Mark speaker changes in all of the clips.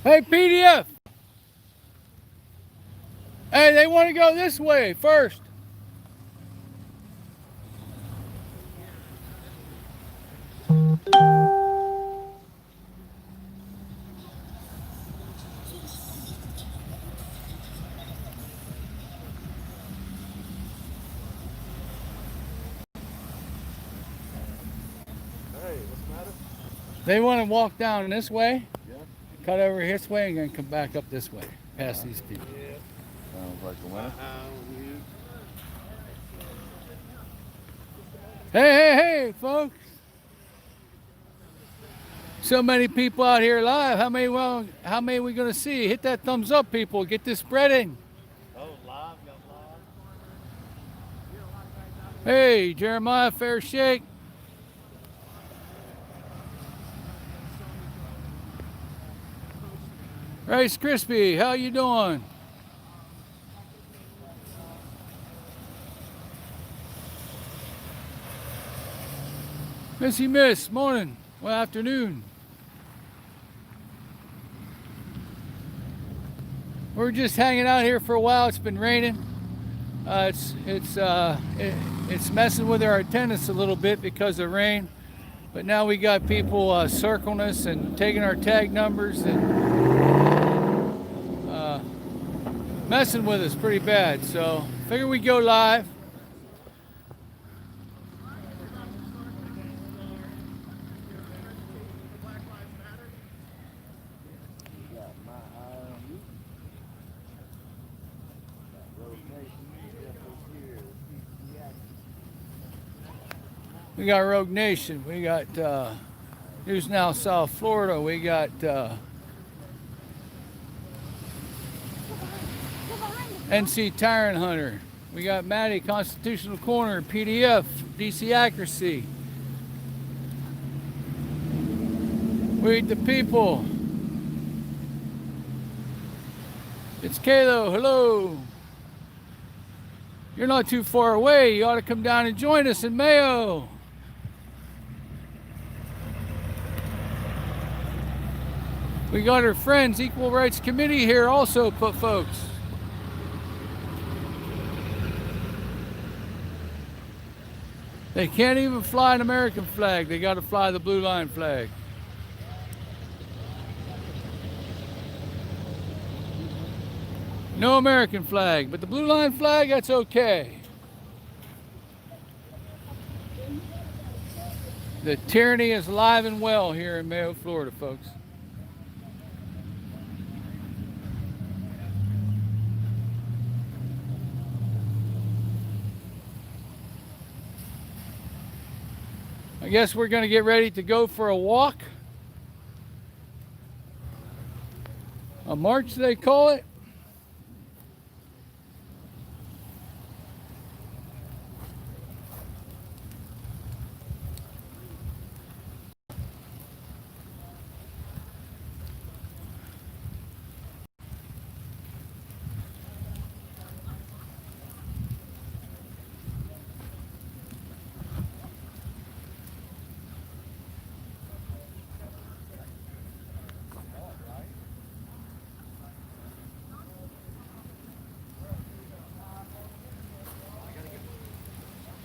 Speaker 1: Hey, PDF. Hey, they want to go this way first.
Speaker 2: Hey, what's the matter?
Speaker 1: They want to walk down this way,
Speaker 2: Yeah.
Speaker 1: cut over this way, and then come back up this way, past these people.
Speaker 2: Yeah. Sounds like a winner.
Speaker 1: Hey, folks. So many people out here live. How many are we going to see? Hit that thumbs up, people. Get this spreading.
Speaker 2: Oh, live, got live.
Speaker 1: Hey, Jeremiah, fair shake. Rice Crispy, how you doing? Missy Miss, morning. Well, afternoon. We're just hanging out here for a while. It's been raining. It's messing with our attendance a little bit because of rain. But now we got people circling us and taking our tag numbers and messing with us pretty bad. So figure we go live. We got Rogue Nation. We got News Now South Florida. We got NC Tyrant Hunter. We got Maddie, Constitutional Corner, PDF, DC Accuracy. We the people. It's Kalo. Hello. You're not too far away. You ought to come down and join us in Mayo. We got our friends, Equal Rights Committee here also, folks. They can't even fly an American flag. They got to fly the Blue Line flag. No American flag, but the Blue Line flag, that's okay. The tyranny is alive and well here in Mayo, Florida, folks. I guess we're going to get ready to go for a walk. A march, they call it.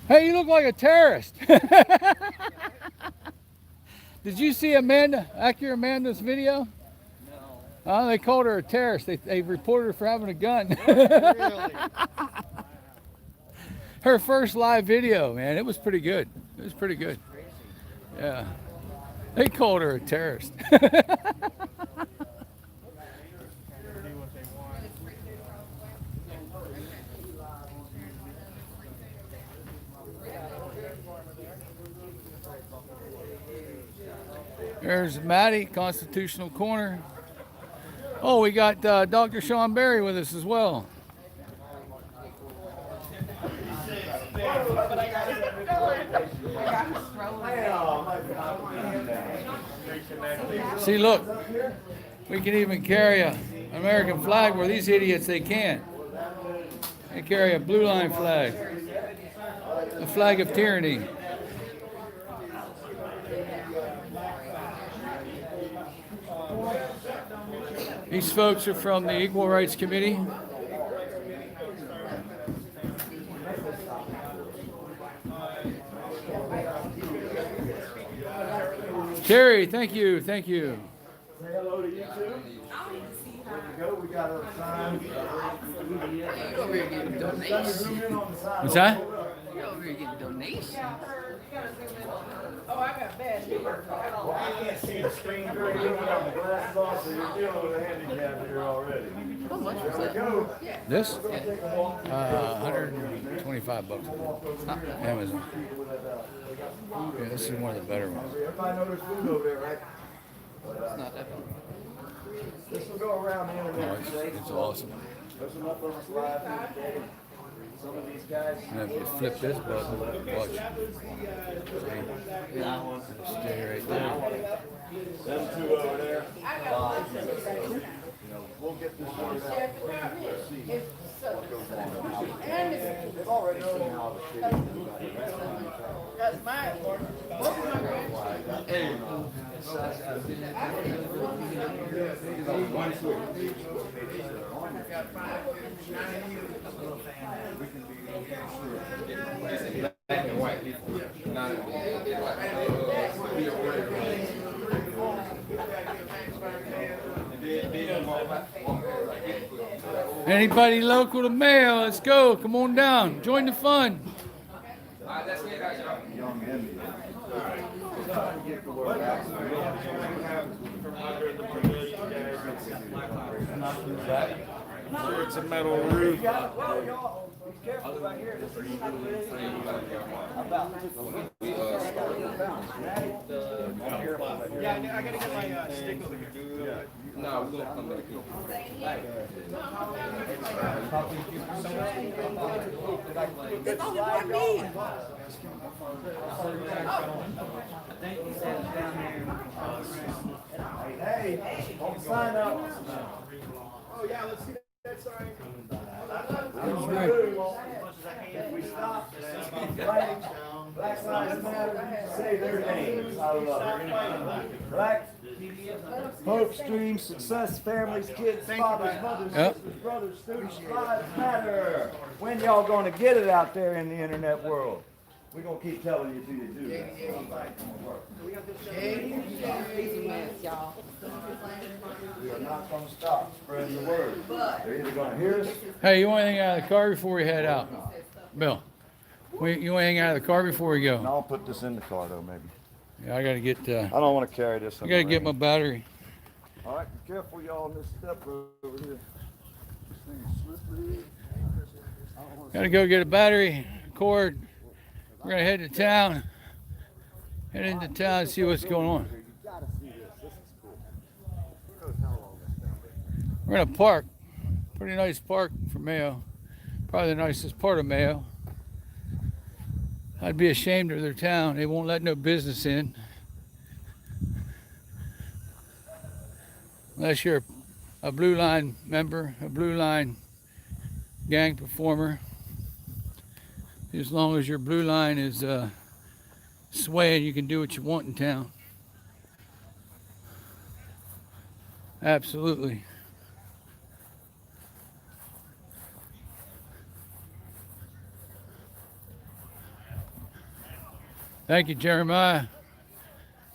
Speaker 1: Hey, you look like a terrorist. Did you see Amanda's video? No. They called her a terrorist. They reported her for having a gun.
Speaker 2: Really?
Speaker 1: Her first live video, man, it was pretty good. It was pretty good. Yeah. They called her a terrorist. There's Maddie, Constitutional Corner. Oh, we got Dr. Sean Berry with us as well. See, look, we can even carry an American flag where these idiots, they can't. They carry a Blue Line flag, a flag of tyranny. These folks are from the Equal Rights Committee. Terry, thank you, thank you.
Speaker 2: Say hello to you too. There we go. We got our sign.
Speaker 3: You're over here getting donations.
Speaker 1: What's that?
Speaker 3: You're over here getting donations.
Speaker 2: Well, I can't see the screen very good without my glasses on, so you're dealing with a handicap here already.
Speaker 3: How much was
Speaker 2: There we
Speaker 3: that?
Speaker 2: go.
Speaker 1: This?
Speaker 2: Take a walk.
Speaker 1: 125 bucks. Amazon. Yeah, this is one of the better ones.
Speaker 2: Everybody know there's food over there, right?
Speaker 3: It's not that bad.
Speaker 2: This will go around the
Speaker 1: Oh,
Speaker 2: internet
Speaker 1: it's,
Speaker 2: today.
Speaker 1: it's awesome.
Speaker 2: There's enough of us live here today. Some of these guys.
Speaker 1: And if you flip this button, watch. See? It'll stay right there.
Speaker 2: Them two over there. You know, we'll get this worked out. We'll see what goes on. They've already seen how the city is.
Speaker 4: That's mine.
Speaker 1: Anybody local to Mayo, let's go. Come on down. Join the fun.
Speaker 2: Young and
Speaker 5: Sure, it's a metal roof. No, we're gonna come back here.
Speaker 4: There's only one me.
Speaker 2: hey, don't sign up.
Speaker 4: Oh, yeah, let's see that sign.
Speaker 2: If we stop writing Black Lives Matter, say their names. I love it. Black folks, dreams, success, families, kids, fathers, mothers,
Speaker 1: Yep.
Speaker 2: sisters, brothers, students, lives matter. When y'all gonna get it out there in the internet world? We're gonna keep telling you till you do that. We are not gonna stop spreading the word. They're either gonna hear us.
Speaker 1: Hey, you want anything out of the car before we head out? Bill, you want anything out of the car before we
Speaker 2: And
Speaker 1: go?
Speaker 2: I'll put this in the car though, maybe.
Speaker 1: Yeah, I gotta get.
Speaker 2: I don't want to carry this.
Speaker 1: I gotta get my battery.
Speaker 2: All right, be careful, y'all, on this step over here. This thing is slippery. I don't wanna
Speaker 1: Gotta go get a battery, cord. We're gonna head to town. Head into town and see what's going on.
Speaker 2: You gotta see this. This is cool. Who knows how long this thing is?
Speaker 1: We're in a park. Pretty nice park for Mayo. Probably the nicest part of Mayo. I'd be ashamed of their town. They won't let no business in. Unless you're a Blue Line member, a Blue Line gang performer. As long as your Blue Line is swaying, you can do what you want in town. Absolutely. Thank you, Jeremiah.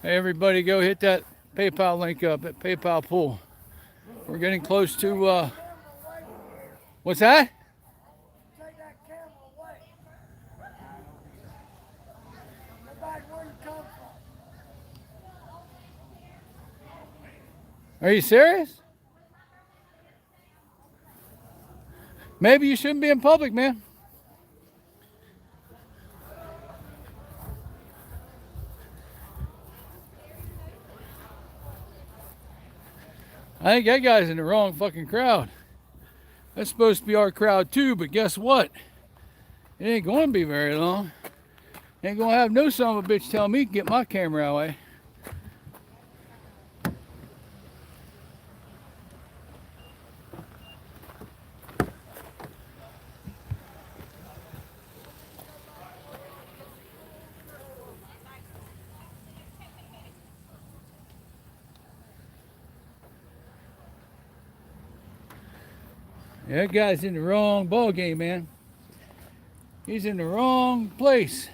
Speaker 1: Hey, everybody, go hit that PayPal link up at PayPal Pool. We're getting close to, what's that?
Speaker 6: Take that camera away. Go back where you come from.
Speaker 1: Are you serious? Maybe you shouldn't be in public, man. I think that guy's in the wrong fucking crowd. That's supposed to be our crowd too, but guess what? It ain't going to be very long. Ain't going to have no son of a bitch tell me to get my camera away. That guy's in the wrong ball game, man. He's in the wrong place.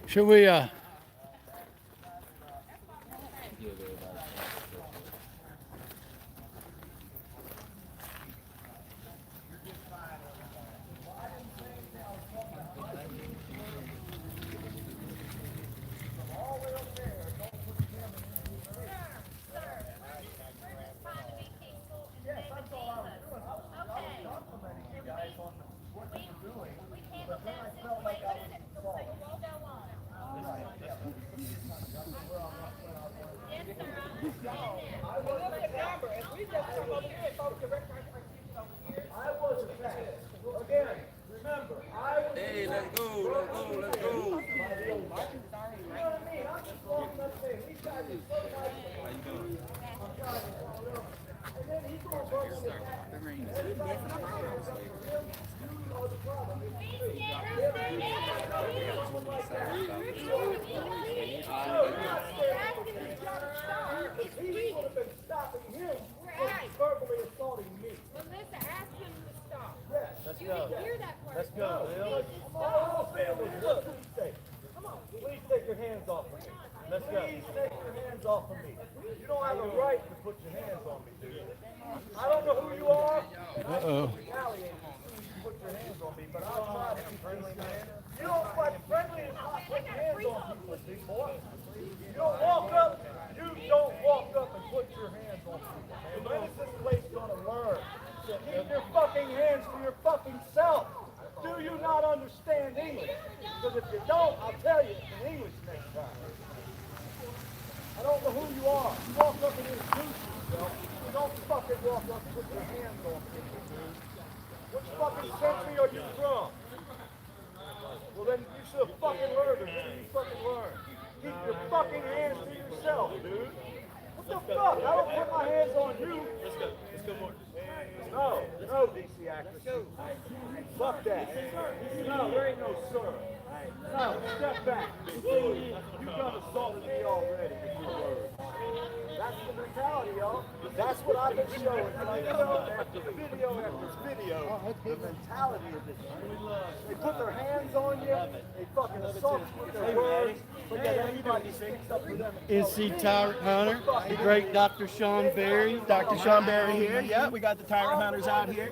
Speaker 1: Should we
Speaker 5: Hey, let's go.
Speaker 2: He would have been stopping him from verbally assaulting me.
Speaker 7: Melissa, ask him to stop.
Speaker 2: Let's
Speaker 7: You didn't hear that part.
Speaker 2: Let's go, Bill. All families, look, please take. Come on. Please take your hands off of me. Let's go. Please take your hands off of me. You don't have a right to put your hands on me, dude. I don't know who you are.
Speaker 1: uh-oh.
Speaker 2: Retaliate as soon as you put your hands on me, but I'll try to be friendly, man. You don't fight friendly and not put your hands on people, big boy. You don't walk up and put your hands on people. And when is this place gonna learn to keep your fucking hands to your fucking self? Do you not understand English? Because if you don't, I'll tell you in English next time. I don't know who you are. You walk up and introduce yourself. You don't fucking walk up and put your hands on people, dude. Which fucking country are you from? Well then you should have fucking learned it. You fucking learn. Keep your fucking hands to yourself, dude. What the fuck? I don't put my hands on you. Let's go more. No, DC actress. Fuck that. No, there ain't no sir. No, step back. You done assaulted me already with your words. That's the mentality, y'all. That's what I've been showing. After video after video, the mentality of this shit. They put their hands on you, they fucking assault you with their words, but yet everybody sticks up for them.
Speaker 8: NC Tyrant Hunter, the great Dr. Sean Berry.
Speaker 4: Dr. Sean Berry here. Yeah, we got the Tyrant Hunters out here.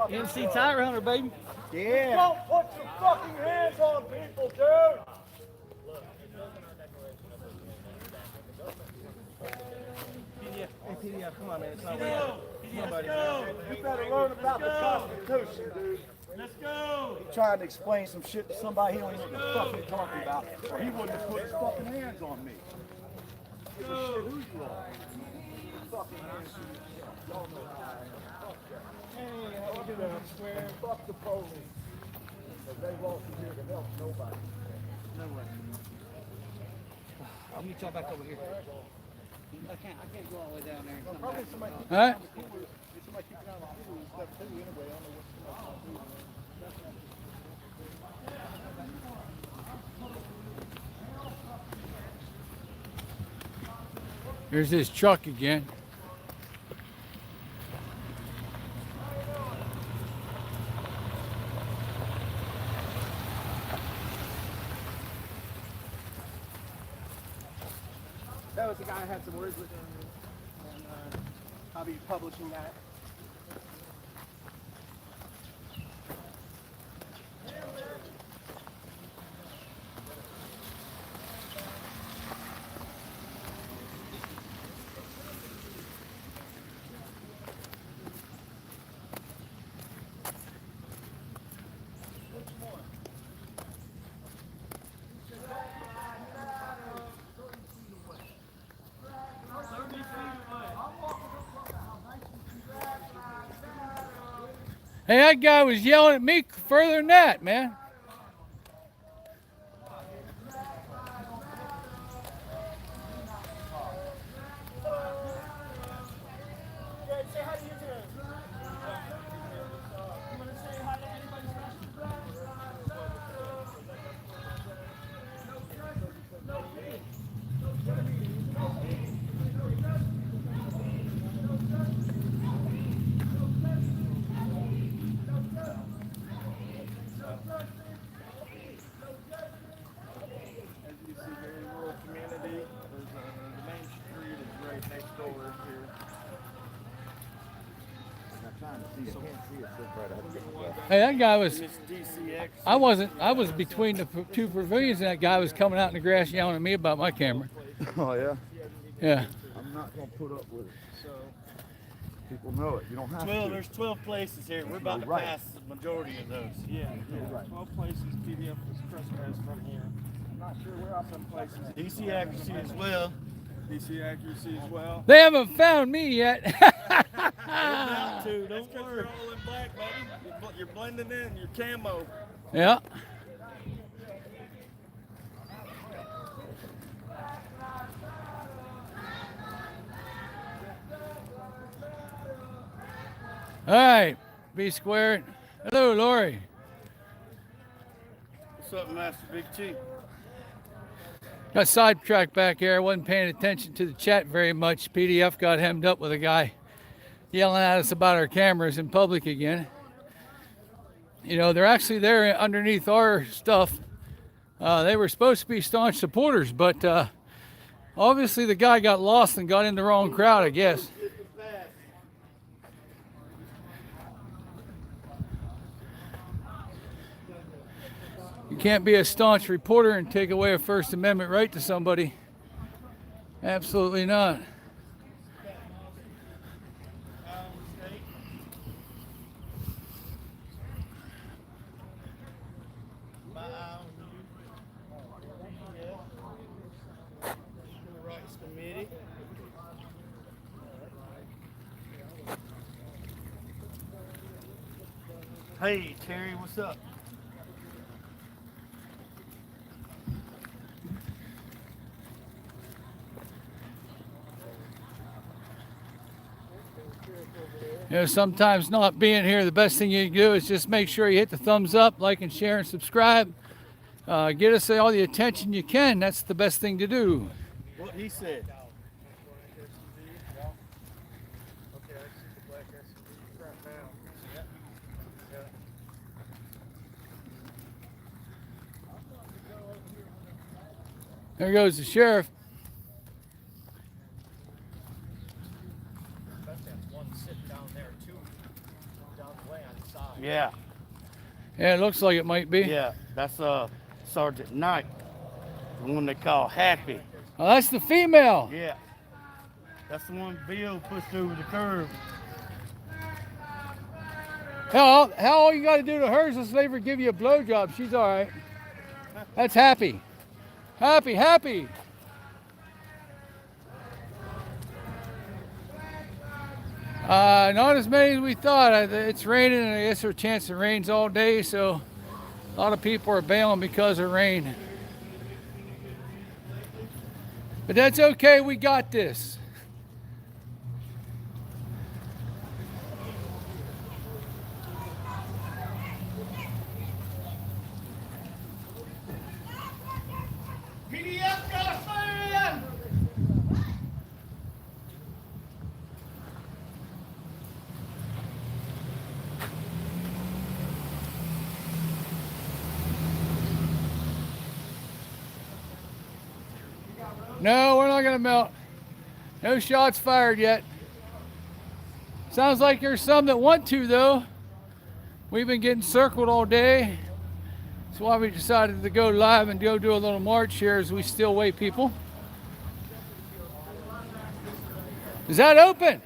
Speaker 8: NC Tyrant Hunter, baby.
Speaker 4: Yeah.
Speaker 2: Don't put your fucking hands on people, dude!
Speaker 4: Hey, PDF, come on, man. It's not working.
Speaker 2: You better learn about the Constitution, dude.
Speaker 4: Let's go.
Speaker 2: He tried to explain some shit to somebody he don't even know what the fuck he's talking about, or he wouldn't have put his fucking hands on me. Give a shit who you are. Fucking hands to yourself. Y'all know how I am. Fuck that.
Speaker 4: Hey, how you doing, square?
Speaker 2: Fuck the police. Because they won't be here to help nobody.
Speaker 8: No way. I'll meet y'all back over here. I can't go all the way down there and come back.
Speaker 1: All right.
Speaker 2: Somebody keep an eye on the pool and stuff too anyway. I don't know what's going on.
Speaker 1: Here's his truck again.
Speaker 4: That was the guy I had some words with him, and I'll be publishing that.
Speaker 1: Hey, that guy was yelling at me further than that, man.
Speaker 4: Good. Say hi to YouTube. You want to say hi to anybody special? As you see, very rural community. There's the main street is right next door here.
Speaker 1: Hey, that guy was.
Speaker 4: And it's DCX.
Speaker 1: I wasn't. I was between the two pavilions, and that guy was coming out in the grass yelling at me about my camera.
Speaker 2: Oh, yeah?
Speaker 1: Yeah.
Speaker 2: I'm not going to put up with it.
Speaker 4: So
Speaker 2: People know it. You don't have
Speaker 4: 12.
Speaker 2: to.
Speaker 4: There's 12 places here. We're about to
Speaker 2: Right.
Speaker 4: pass the majority of those. Yeah. 12 places. PDF was trespassed from here. I'm not sure where else some places. DC accuracy as well. DC accuracy as well.
Speaker 1: They haven't found me yet.
Speaker 4: About to. Don't worry. You're all in black, buddy. You're blending in. Your camo.
Speaker 1: Yeah. All right, B squared. Hello, Lori.
Speaker 4: What's up, Master Big Chief?
Speaker 1: Got sidetracked back here. I wasn't paying attention to the chat very much. PDF got hemmed up with a guy yelling at us about our cameras in public again. You know, they're actually there underneath our stuff. They were supposed to be staunch supporters, but obviously the guy got lost and got in the wrong crowd, I guess. You can't be a staunch reporter and take away a First Amendment right to somebody. Absolutely not.
Speaker 4: Rights Committee. Hey, Terry, what's up?
Speaker 1: You know, sometimes not being here, the best thing you can do is just make sure you hit the thumbs up, like and share and subscribe. Get us all the attention you can. That's the best thing to do.
Speaker 4: What he said.
Speaker 1: There goes the sheriff.
Speaker 4: Yeah,
Speaker 1: Yeah, it looks like it might be.
Speaker 4: yeah, that's Sergeant Knight, the one they call Happy.
Speaker 1: Oh, that's the female.
Speaker 4: Yeah, that's the one Bill pushed over the curb.
Speaker 1: Hell, all you got to do to her is just let her give you a blowjob. She's all right. That's Happy. Happy. Not as many as we thought. It's raining, and I guess there's a chance it rains all day, so a lot of people are bailing because of rain. But that's okay, we got this.
Speaker 4: PDF got a fan!
Speaker 1: No, we're not gonna melt. No shots fired yet. Sounds like there's some that want to, though. We've been getting circled all day. That's why we decided to go live and go do a little march here as we still wait people. Is that open?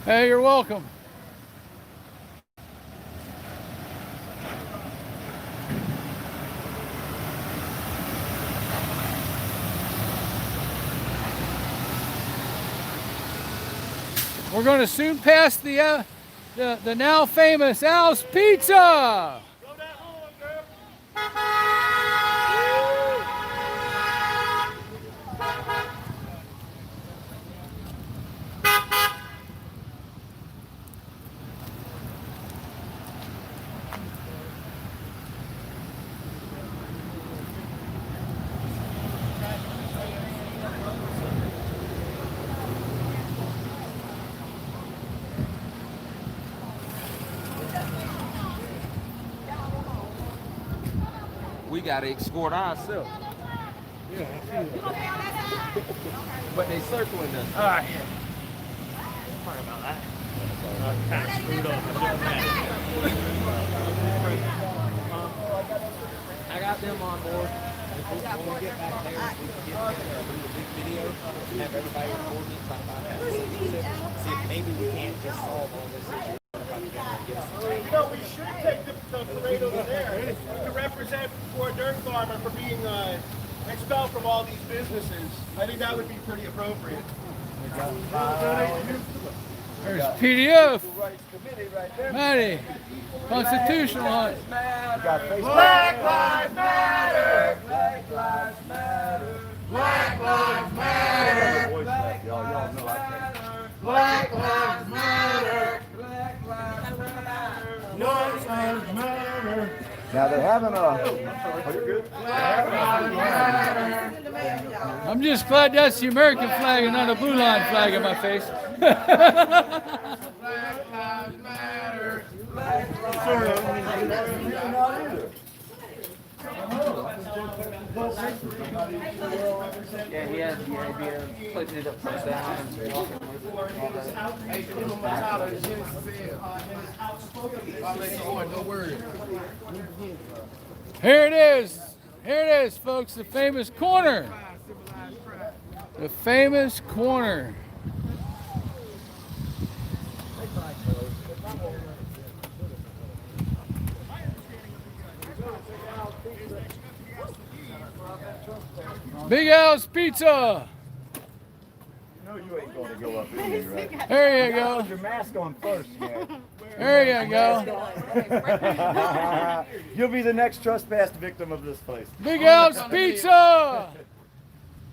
Speaker 1: Hey, you're welcome. We're going to soon pass the now famous Al's Pizza.
Speaker 4: Go that horn, girl.
Speaker 5: We gotta escort ourselves. But they circling us.
Speaker 4: All right. Sorry about that. Kind of screwed up.
Speaker 5: I got them on board. When we get back there, we can get together and do a big video, have everybody recording it, talk about how it's see if maybe we can't just solve all this issue.
Speaker 4: You know, we should take the parade over there to represent poor dirt farmer for being expelled from all these businesses. I think that would be pretty appropriate.
Speaker 1: There's PDF.
Speaker 2: Rights Committee right there.
Speaker 1: Matty. Constitutional hunt.
Speaker 2: Black Lives Matter! Black Lives Matter! Black Lives Matter! Y'all know I can't. Black Lives Matter! Black Lives Matter! Black Lives Matter! Now they're having a. Are you good? Black Lives Matter!
Speaker 1: I'm just glad that's the American flag and not a blue line flag in my face.
Speaker 2: Black Lives Matter! Black Lives Matter!
Speaker 3: Yeah, he has the idea of putting it upside down and walking with it. All that.
Speaker 1: Here it is. Here it is, folks. The famous corner. The famous corner. Big Al's Pizza.
Speaker 2: No, you ain't going to go up in here, right?
Speaker 1: There you
Speaker 2: Put
Speaker 1: go.
Speaker 2: your mask on first, man.
Speaker 1: There you go.
Speaker 2: You'll be the next trespass victim of this place.
Speaker 1: Big Al's Pizza.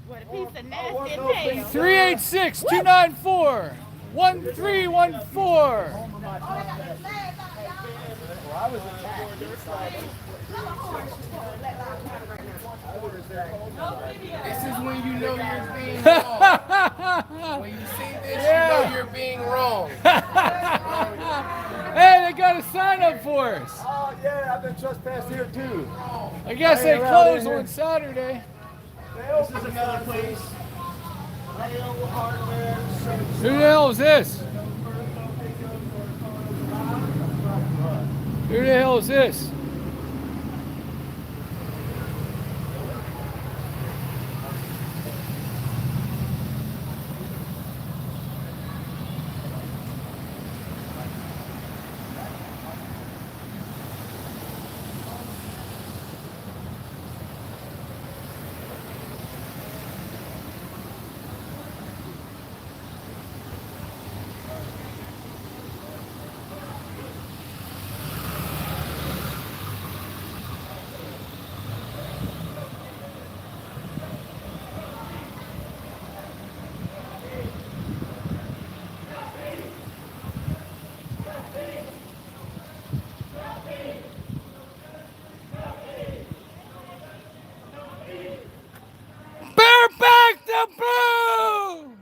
Speaker 7: What a piece of nasty tail.
Speaker 1: 386-294-1314.
Speaker 5: This is when you know you're being wrong. When you see this, you know you're being wrong.
Speaker 1: Hey, they got a sign up for us.
Speaker 2: Oh, yeah, I've been trespassed here, too.
Speaker 1: I guess they close on Saturday.
Speaker 4: This is another place. Mayo hardware.
Speaker 1: Who the hell is this? Who the hell is this? Bareback the blue!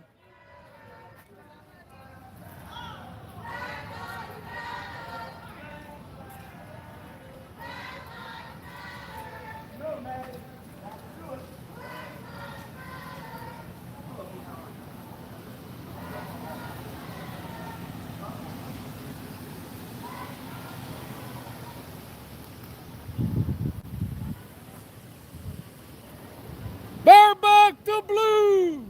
Speaker 1: Bareback the blue!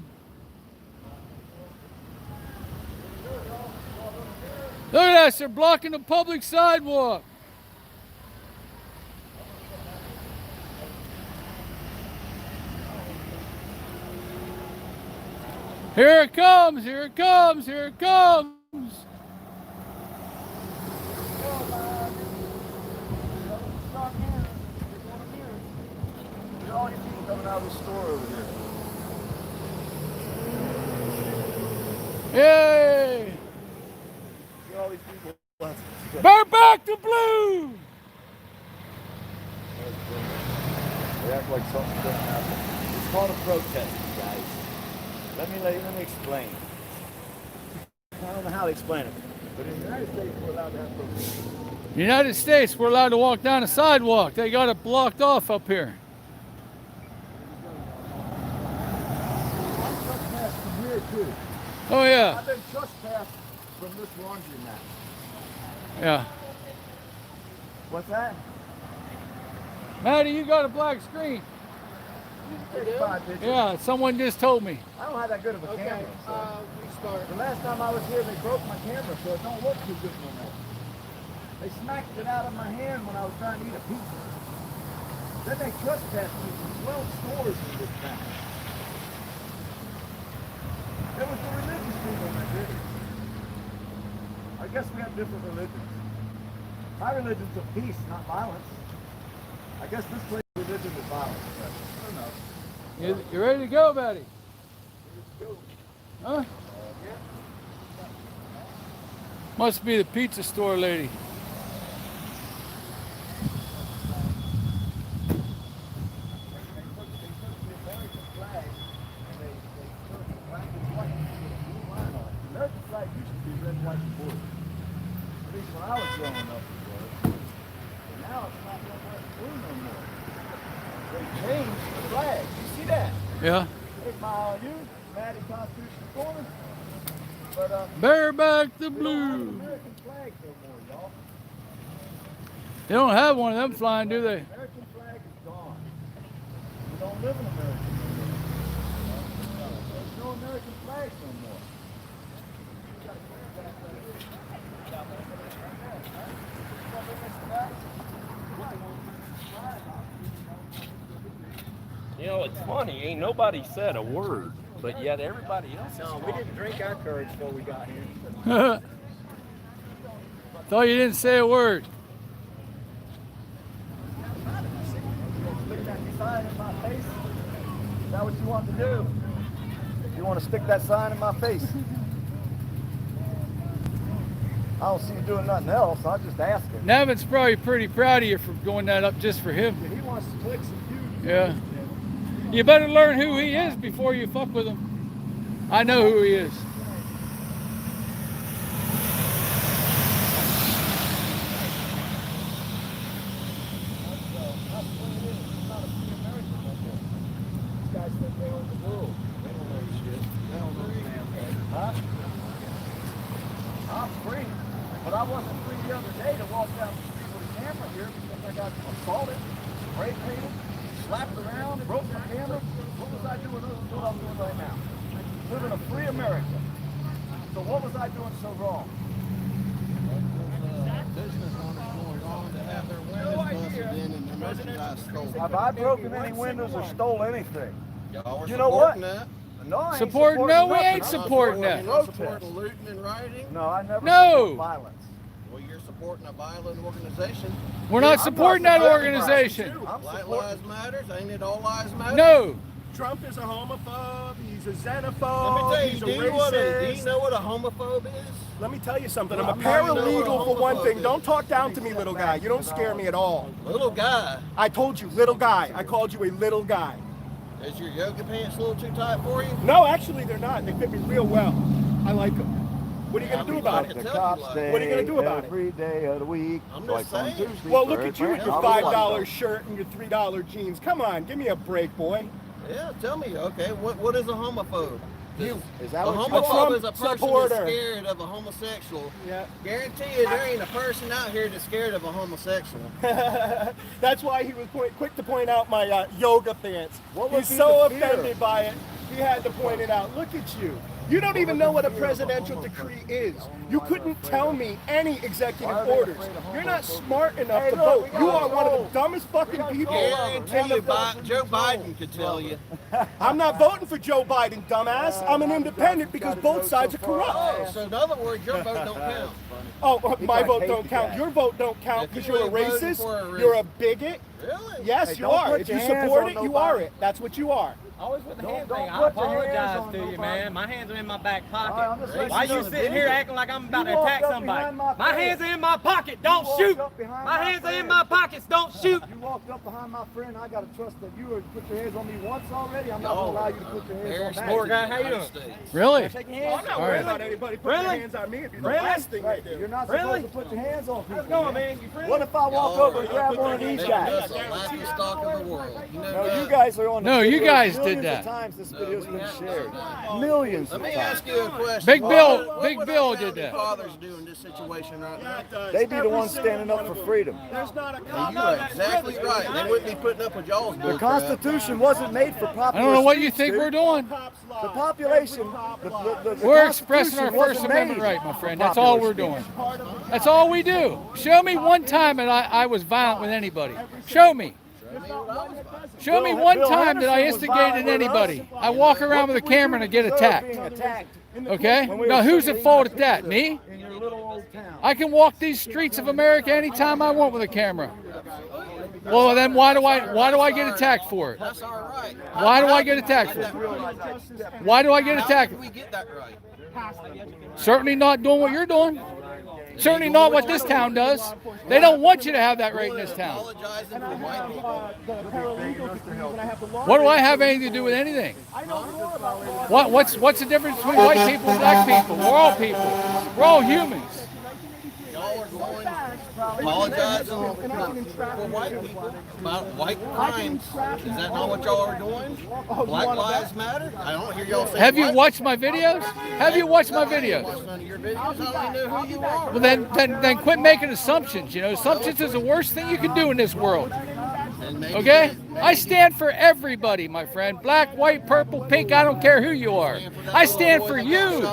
Speaker 1: Look at that, they're blocking the public sidewalk. Here it comes, here it comes, here it comes.
Speaker 2: Stop here. You're going to mirror. Look at all these people coming out of the store over here.
Speaker 1: Yay!
Speaker 2: Look at all these people.
Speaker 1: Bear back the blue!
Speaker 2: They act like something doesn't happen. It's called a protest, you guys. Let me explain. I don't know how to explain it, but in the United States, we're allowed to have protests.
Speaker 1: United States, we're allowed to walk down the sidewalk. They got it blocked off up here.
Speaker 2: I'm trespassed from here too.
Speaker 1: Oh yeah,
Speaker 2: I've been trespassed from this laundromat.
Speaker 1: yeah.
Speaker 2: What's that?
Speaker 1: Maddie, you got a black screen.
Speaker 2: Take 5 pictures.
Speaker 1: Yeah, someone just told me.
Speaker 2: I don't have that good of a camera. So.
Speaker 4: Restart.
Speaker 2: The last time I was here, they broke my camera, so it don't look too good no more. They smacked it out of my hand when I was trying to eat a pizza. Then they trespassed me from 12 stores in this town. It was the religious people that did it. I guess we have different religions. My religion's of peace, not violence. I guess this place religion is violence. But I don't know.
Speaker 1: You ready to go, Maddie? Huh? Must be the pizza store lady.
Speaker 2: American flag used to be red, white, and blue. At least when I was growing up, it was. But now it's not red, white, and blue no more. They changed the flag. You see that?
Speaker 1: Yeah.
Speaker 2: 8 Mile U, Maddie Constitution Corner. But
Speaker 1: Bear back the
Speaker 2: we don't have an
Speaker 1: blue.
Speaker 2: American flag no more, y'all.
Speaker 1: They don't have one of them flying, do they?
Speaker 2: American flag is gone. We don't live in America no more. There's no American flag no more.
Speaker 9: You know, it's funny, ain't nobody said a word, but yet everybody else is
Speaker 2: No, we didn't drink our courage before we got here.
Speaker 1: Thought you didn't say a word.
Speaker 2: Stick that sign in my face? Is that what you want to do? You want to stick that sign in my face? I don't see you doing nothing else. I'll just ask him.
Speaker 1: Nevin's probably pretty proud of you for going that up just for him.
Speaker 2: He wants to click some views.
Speaker 1: Yeah. You better learn who he is before you fuck with him. I know who he is.
Speaker 2: I'm free, but I wasn't free the other day to walk down the street with a camera here because I got assaulted, spray painted, slapped around, broke my camera. What was I doing? What I'm doing right now? Living a free America. So what was I doing so wrong?
Speaker 5: Business owners going on to have their windows busted in and their merchandise stolen.
Speaker 2: Have I broken any windows or stole anything?
Speaker 5: Y'all are
Speaker 2: You know what?
Speaker 5: supporting that.
Speaker 2: No, I ain't
Speaker 1: Supporting? No, we
Speaker 2: nothing.
Speaker 1: ain't
Speaker 2: I'm
Speaker 1: supporting that.
Speaker 5: You're not
Speaker 2: protest.
Speaker 5: supporting looting and rioting.
Speaker 2: No, I never
Speaker 1: No.
Speaker 2: support violence.
Speaker 5: Well, you're supporting a violent organization.
Speaker 1: We're not
Speaker 2: I'm
Speaker 1: supporting
Speaker 2: not
Speaker 1: that
Speaker 2: supporting
Speaker 1: organization.
Speaker 2: I'm
Speaker 5: Black
Speaker 2: supporting.
Speaker 5: lives matters. Ain't it all lives matter?
Speaker 1: No.
Speaker 4: Trump is a homophobe. He's a xenophobe.
Speaker 5: Let me tell you,
Speaker 4: he's
Speaker 5: do
Speaker 4: a
Speaker 5: you,
Speaker 4: racist.
Speaker 5: do you know what a homophobe is?
Speaker 4: Let me tell you something. I'm a
Speaker 5: I'm not even know what
Speaker 4: paralegal
Speaker 5: a
Speaker 4: for one
Speaker 5: homophobe
Speaker 4: thing.
Speaker 5: is.
Speaker 4: Don't talk down to me, little guy. You don't scare me at all.
Speaker 5: Little guy.
Speaker 4: I told you, little guy. I called you a little guy.
Speaker 5: Is your yoga pants a little too tight for you?
Speaker 4: No, actually, they're not. They fit me real well. I like them. What are you going to do about
Speaker 5: I
Speaker 4: it?
Speaker 5: can
Speaker 2: The
Speaker 5: tell you
Speaker 2: cops
Speaker 5: like-
Speaker 2: stay
Speaker 4: What are you gonna do about it?
Speaker 2: every day of the week.
Speaker 5: I'm
Speaker 2: Like
Speaker 5: just
Speaker 2: on
Speaker 5: saying.
Speaker 2: Tuesday,
Speaker 4: Well, look
Speaker 2: Thursday,
Speaker 4: at you with your
Speaker 2: Friday,
Speaker 4: $5 shirt and your $3 jeans. Come on, give me a break, boy.
Speaker 5: Yeah, tell me, okay, what is a homophobe?
Speaker 4: You.
Speaker 2: Is that
Speaker 5: A
Speaker 2: what you
Speaker 5: homophobe
Speaker 4: Trump
Speaker 5: is a person
Speaker 4: supporter.
Speaker 5: that's scared of a homosexual.
Speaker 4: Yeah.
Speaker 5: Guarantee you there ain't a person out here that's scared of a homosexual.
Speaker 4: That's why he was quick to point out my yoga pants.
Speaker 2: What would
Speaker 4: He's
Speaker 2: be
Speaker 4: so
Speaker 2: the fear?
Speaker 4: offended by it, he had to point it out. Look at you. You don't even know what a presidential decree is. You couldn't tell me any executive orders. You're not smart enough to vote. You are one of the dumbest fucking people.
Speaker 10: Joe Biden could tell you.
Speaker 4: I'm not voting for Joe Biden, dumbass. I'm an independent because both sides are corrupt.
Speaker 10: So in other words, your vote don't count.
Speaker 4: Oh, my vote don't count. Your vote don't count because you're a racist. You're a bigot.
Speaker 10: Really?
Speaker 4: Yes, you are. If you support it, you are it. That's what you are.
Speaker 5: Always with the hand thing. I apologize to you, man. My hands are in my back pocket. Why you sitting here acting like I'm about to attack somebody? My hands are in my pocket. Don't shoot. My hands are in my pockets. Don't shoot.
Speaker 2: You walked up behind my friend. I gotta trust that you would put your hands on me once already. I'm not gonna allow you to put your hands on me.
Speaker 5: Poor guy, how you doing?
Speaker 1: Really?
Speaker 4: I'm not worried about anybody putting their hands on me if you're the last thing they do.
Speaker 2: You're not supposed to put your hands on people.
Speaker 5: How's it going, man? You friendly?
Speaker 2: What if I walk over and grab one of these guys?
Speaker 10: That's the laughing stock of the world. You know
Speaker 2: No,
Speaker 10: that?
Speaker 2: you guys are on the
Speaker 1: No, you
Speaker 2: video
Speaker 1: guys did
Speaker 2: millions
Speaker 1: that.
Speaker 2: of times this video's been shared. Millions
Speaker 10: Let
Speaker 2: of
Speaker 10: me
Speaker 2: times.
Speaker 10: ask you a question.
Speaker 1: Big Bill-
Speaker 10: What
Speaker 1: Big
Speaker 10: would
Speaker 1: Bill
Speaker 10: our
Speaker 1: did
Speaker 10: founding
Speaker 1: that.
Speaker 10: fathers do in this situation right now?
Speaker 2: They be the ones standing up for freedom.
Speaker 4: There's not a
Speaker 10: And you are exactly right. They wouldn't be putting up with y'all's
Speaker 2: The
Speaker 10: bull
Speaker 2: Constitution wasn't made for populist
Speaker 1: I don't know what you
Speaker 2: speech,
Speaker 1: think
Speaker 2: dude.
Speaker 1: we're doing.
Speaker 2: The population, the
Speaker 1: We're expressing our
Speaker 2: Constitution
Speaker 1: First
Speaker 2: wasn't
Speaker 1: Amendment
Speaker 2: made
Speaker 1: right, my
Speaker 2: for
Speaker 1: friend. That's all we're
Speaker 2: populist
Speaker 1: doing. That's all we do. Show me one time that I was violent with anybody. Show me. Show me one time that I instigated anybody. I walk around with a camera and I get attacked. Okay? Now who's at fault at that? Me?
Speaker 2: in your little old town.
Speaker 1: I can walk these streets of America anytime I want with a camera. Well, then why do I get attacked for it?
Speaker 10: That's all right.
Speaker 1: Why do I get attacked for it? Why do I get
Speaker 10: How
Speaker 1: attacked?
Speaker 10: did we get that right?
Speaker 1: Certainly not doing what you're doing. Certainly not what this town does. They don't want you to have that right in this town.
Speaker 10: Apologizing for white people.
Speaker 1: What do I have anything to do with anything? What's the difference between white people and black people? We're all people. We're all humans.
Speaker 10: Y'all are going apologizing for white people about white crimes. Is that not what y'all are doing? Black Lives Matter? I don't hear y'all saying.
Speaker 1: Have you
Speaker 10: white
Speaker 1: watched my videos? Have you watched my
Speaker 10: people. I ain't
Speaker 1: videos?
Speaker 10: watched none of your videos. I don't even know who you are.
Speaker 1: Well, then quit making assumptions. You know, assumptions is the worst thing you can do in this world.
Speaker 10: And maybe
Speaker 1: Okay? I stand for everybody, my friend. Black, white, purple, pink, I don't care who you are. I stand for you.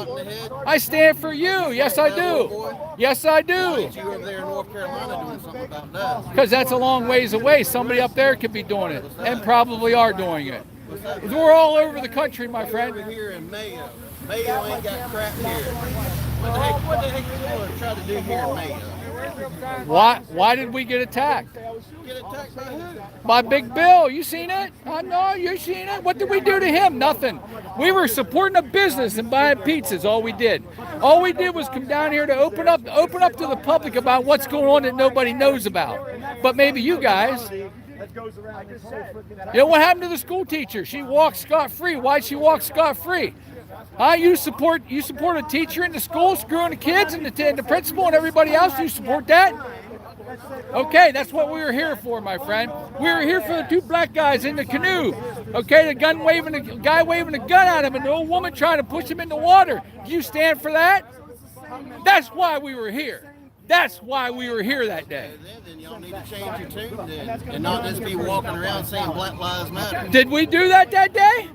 Speaker 1: I stand for you. Yes, I do. Yes, I do.
Speaker 10: you over there in North Carolina doing something about that.
Speaker 1: Because that's a long ways away. Somebody up there could be doing it, and probably are doing it. We're all over the country, my
Speaker 10: Over
Speaker 1: friend.
Speaker 10: here in Mayo. Mayo ain't got crap here. What the heck you want to try to do here in Mayo?
Speaker 1: Why did we get attacked?
Speaker 10: Get attacked by who?
Speaker 1: By Big Bill. You seen it? I know, you seen it. What did we do to him? Nothing. We were supporting a business and buying pizzas. All we did. All we did was come down here to open up to the public about what's going on that nobody knows about. But maybe you guys.
Speaker 2: That goes around this whole freaking
Speaker 1: You know what happened to the school teacher? She walked scot-free. Why'd she walk scot-free? You support a teacher in the school screwing the kids and the principal and everybody else. You support that? Okay, that's what we were here for, my friend. We were here for the two black guys in the canoe. Okay, the guy waving a gun at him and the old woman trying to push him in the water. Do you stand for that? That's why we were here. That's why we were here that day.
Speaker 10: Then y'all need to change your tune then, and not just be walking around saying Black Lives Matter.
Speaker 1: Did we do that day?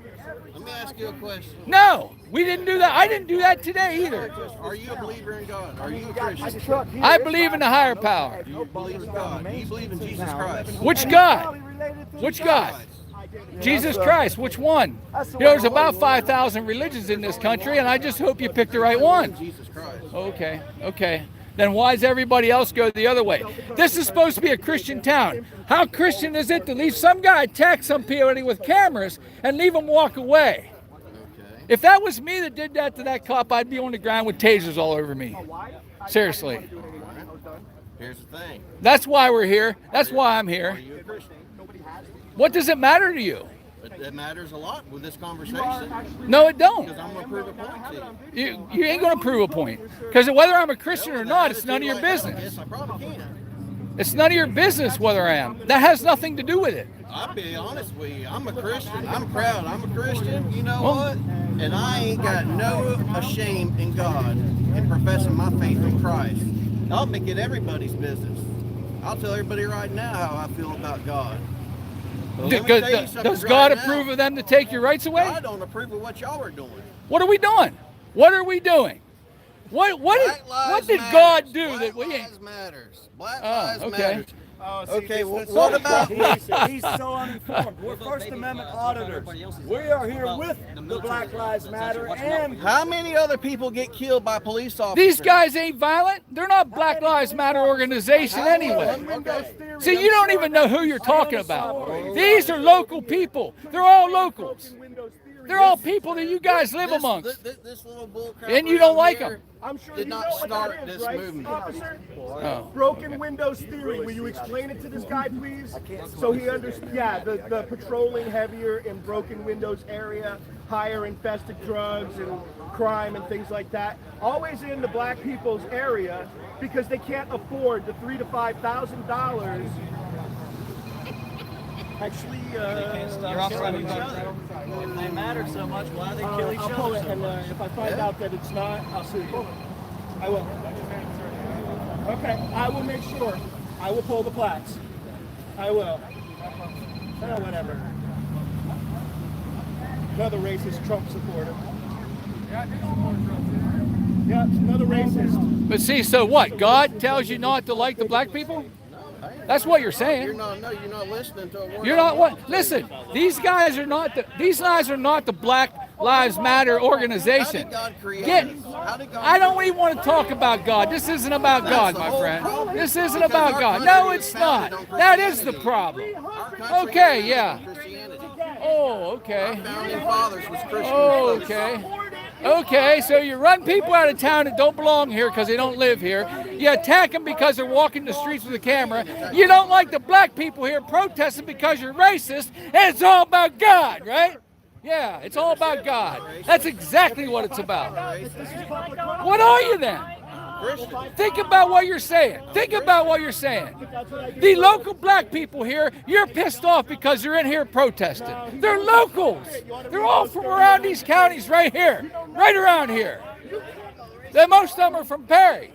Speaker 10: Let me ask you a question.
Speaker 1: No, we didn't do that. I didn't do that today either.
Speaker 10: Are you a believer in God? Are you a Christian?
Speaker 1: I believe in the higher power.
Speaker 10: Do you believe in God? Do you believe in Jesus Christ?
Speaker 1: Which God? Which God? Jesus Christ. Which one? You know, there's about 5,000 religions in this country, and I just hope you pick the right one.
Speaker 10: Jesus Christ.
Speaker 1: Okay. Then why does everybody else go the other way? This is supposed to be a Christian town. How Christian is it to leave some guy attack some people with cameras and leave them walk away? If that was me that did that to that cop, I'd be on the ground with tasers all over me. Seriously.
Speaker 10: Here's the thing.
Speaker 1: That's why we're here. That's why I'm here.
Speaker 10: Are you a Christian?
Speaker 1: What does it matter to you?
Speaker 10: It matters a lot with this conversation.
Speaker 1: No, it don't.
Speaker 10: Because I'm going to prove a point to you.
Speaker 1: You ain't going to prove a point. Because whether I'm a Christian or not, it's none of your business.
Speaker 10: Yes, I probably can.
Speaker 1: It's none of your business whether I am. That has nothing to do with it.
Speaker 10: I'll be honest with you. I'm a Christian. I'm proud. I'm a Christian. You know what? And I ain't got no shame in God in professing my faith in Christ. I'll make it everybody's business. I'll tell everybody right now how I feel about God. But let me tell you something
Speaker 1: Does God
Speaker 10: right now.
Speaker 1: approve of them to take your rights away?
Speaker 10: I don't approve of what y'all are doing.
Speaker 1: What are we doing? What are we doing? What
Speaker 10: Black lives
Speaker 1: did
Speaker 10: matters.
Speaker 1: God do
Speaker 10: Black
Speaker 1: that we
Speaker 10: lives matters. Black
Speaker 1: Oh,
Speaker 10: lives
Speaker 1: okay.
Speaker 10: matters.
Speaker 4: Oh, see,
Speaker 10: Okay,
Speaker 4: this-
Speaker 10: what about
Speaker 2: He's so uninformed. We're First Amendment auditors. We are here with the Black Lives Matter and
Speaker 10: how many other people get killed by police officers?
Speaker 1: These guys ain't violent. They're not Black Lives Matter organization anyway. See, you don't even know who you're talking about. These are local people. They're all locals. They're all people that you guys live amongst.
Speaker 10: This little bull crap
Speaker 1: And you don't
Speaker 10: around
Speaker 1: like
Speaker 10: here
Speaker 1: them.
Speaker 4: I'm sure
Speaker 10: did
Speaker 4: you
Speaker 10: not
Speaker 4: know what
Speaker 10: start
Speaker 4: that is,
Speaker 10: this
Speaker 4: right,
Speaker 10: movement.
Speaker 4: officer?
Speaker 1: Oh.
Speaker 4: Broken windows theory. Will you explain it to this guy, please? So he understands. Yeah, the patrolling heavier in broken windows area, higher infested drugs and crime and things like that. Always in the black people's area because they can't afford the $3,000 to $5,000. Actually,
Speaker 5: You're off running each other. If they matter so much, why do they kill each
Speaker 4: I'll pull
Speaker 5: other?
Speaker 4: it, and if I find out that it's not, I'll sue you. I will. Okay, I will make sure. I will pull the plaques. I will. Oh, whatever. Another racist Trump supporter. Yeah, another racist.
Speaker 1: But see, so what? God tells you not to like the black people? That's what you're saying.
Speaker 10: You're not listening to a word.
Speaker 1: You're not what? Listen, these guys are not the Black Lives Matter organization.
Speaker 10: How did God create
Speaker 1: Get,
Speaker 10: us? How did God
Speaker 1: I don't even want to talk about God. This isn't about God,
Speaker 10: the
Speaker 1: my
Speaker 10: whole
Speaker 1: friend.
Speaker 10: problem.
Speaker 1: This isn't
Speaker 10: Because
Speaker 1: about
Speaker 10: our
Speaker 1: God.
Speaker 10: country
Speaker 1: No,
Speaker 10: is
Speaker 1: it's
Speaker 10: founded
Speaker 1: not.
Speaker 10: on
Speaker 1: That is the
Speaker 10: Christianity.
Speaker 1: problem.
Speaker 10: Our country
Speaker 1: Okay,
Speaker 10: is
Speaker 1: yeah.
Speaker 10: founded on Christianity.
Speaker 1: Oh, okay.
Speaker 10: Founding fathers was Christian.
Speaker 1: Oh, okay. Okay, so you run people out of town that don't belong here because they don't live here. You attack them because they're walking the streets with a camera. You don't like the black people here protesting because you're racist, and it's all about God, right? Yeah, it's all about God. That's exactly what it's about. What are you then? Think about what you're saying. Think about what you're saying. The local black people here, you're pissed off because they're in here protesting. They're locals. They're all from around these counties right here, right around here. Most of them are from Perry.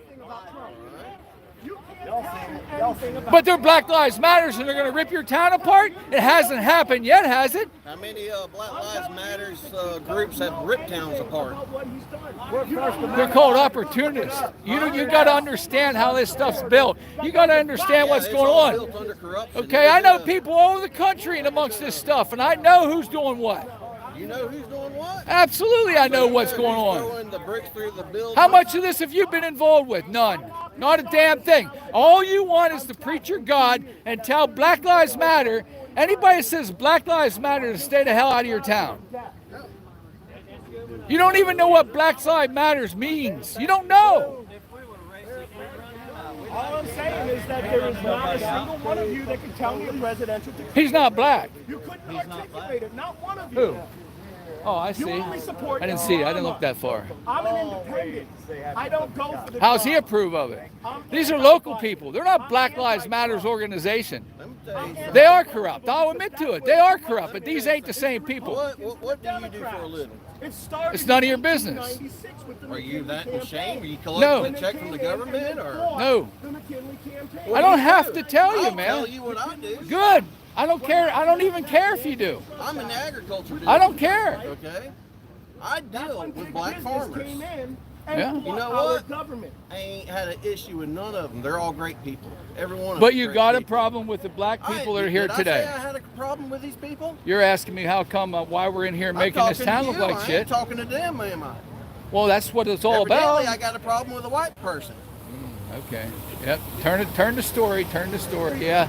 Speaker 1: But they're Black Lives Matters and they're going to rip your town apart? It hasn't happened yet, has it?
Speaker 10: How many Black Lives Matters groups have ripped towns apart?
Speaker 1: They're called opportunists. You got to understand how this stuff's built. You got to understand what's
Speaker 10: It's
Speaker 1: going
Speaker 10: all
Speaker 1: on.
Speaker 10: built under corruption.
Speaker 1: Okay, I know people all over the country and amongst this stuff, and I know who's doing what.
Speaker 10: You know who's doing what?
Speaker 1: Absolutely, I know what's
Speaker 10: Who's
Speaker 1: going on.
Speaker 10: throwing the bricks through the building?
Speaker 1: How much of this have you been involved with? None. Not a damn thing. All you want is to preach your God and tell Black Lives Matter. Anybody that says Black Lives Matter to stay the hell out of your town. You don't even know what Black Lives Matters means. You don't know.
Speaker 4: All I'm saying is that there is not a single one of you that can tell me a presidential dictator.
Speaker 1: He's not black.
Speaker 4: You couldn't articulate it. Not one of you.
Speaker 1: Who? Oh, I
Speaker 4: You
Speaker 1: see.
Speaker 4: only support
Speaker 1: I didn't see it. I didn't
Speaker 4: Obama.
Speaker 1: look that far.
Speaker 4: I'm an independent. I don't go for the
Speaker 1: How's he
Speaker 4: Trump.
Speaker 1: approve of it? These are local people. They're not Black Lives Matters organization. They are corrupt. I'll admit to it. They are corrupt, but these ain't the same people.
Speaker 10: What do you do for a living?
Speaker 4: It started
Speaker 1: It's none of your
Speaker 4: in
Speaker 1: business.
Speaker 4: 1996 with the
Speaker 10: Are you
Speaker 4: McKinley
Speaker 10: that in
Speaker 4: campaign.
Speaker 10: shame? Are you collecting
Speaker 1: No.
Speaker 10: a check from the government? Or
Speaker 1: No.
Speaker 4: The McKinley campaign.
Speaker 1: I don't have to tell you,
Speaker 10: I'll
Speaker 1: man.
Speaker 10: tell you what I do.
Speaker 1: Good. I don't care. I don't even care if you do.
Speaker 10: I'm in agriculture. Dude.
Speaker 1: I don't care.
Speaker 10: Okay. I deal
Speaker 4: When
Speaker 10: with
Speaker 4: big
Speaker 10: black
Speaker 4: business
Speaker 10: farmers.
Speaker 4: came in
Speaker 1: Yeah.
Speaker 4: and
Speaker 10: You know
Speaker 4: our
Speaker 10: what?
Speaker 4: government.
Speaker 10: I ain't had an issue with none of them. They're all great people. Every one of them.
Speaker 1: But you got a problem with the black people that are here
Speaker 10: Did
Speaker 1: today.
Speaker 10: I say I had a problem with these people?
Speaker 1: You're asking me how come, why we're in here making
Speaker 10: I'm
Speaker 1: this
Speaker 10: talking
Speaker 1: town
Speaker 10: to
Speaker 1: look
Speaker 10: you.
Speaker 1: like
Speaker 10: I
Speaker 1: shit.
Speaker 10: ain't talking to them, am I?
Speaker 1: Well, that's what it's all
Speaker 10: Evidently,
Speaker 1: about.
Speaker 10: I got a problem with a white person.
Speaker 1: Okay. Yep. Turn the story. Turn the story. Yeah.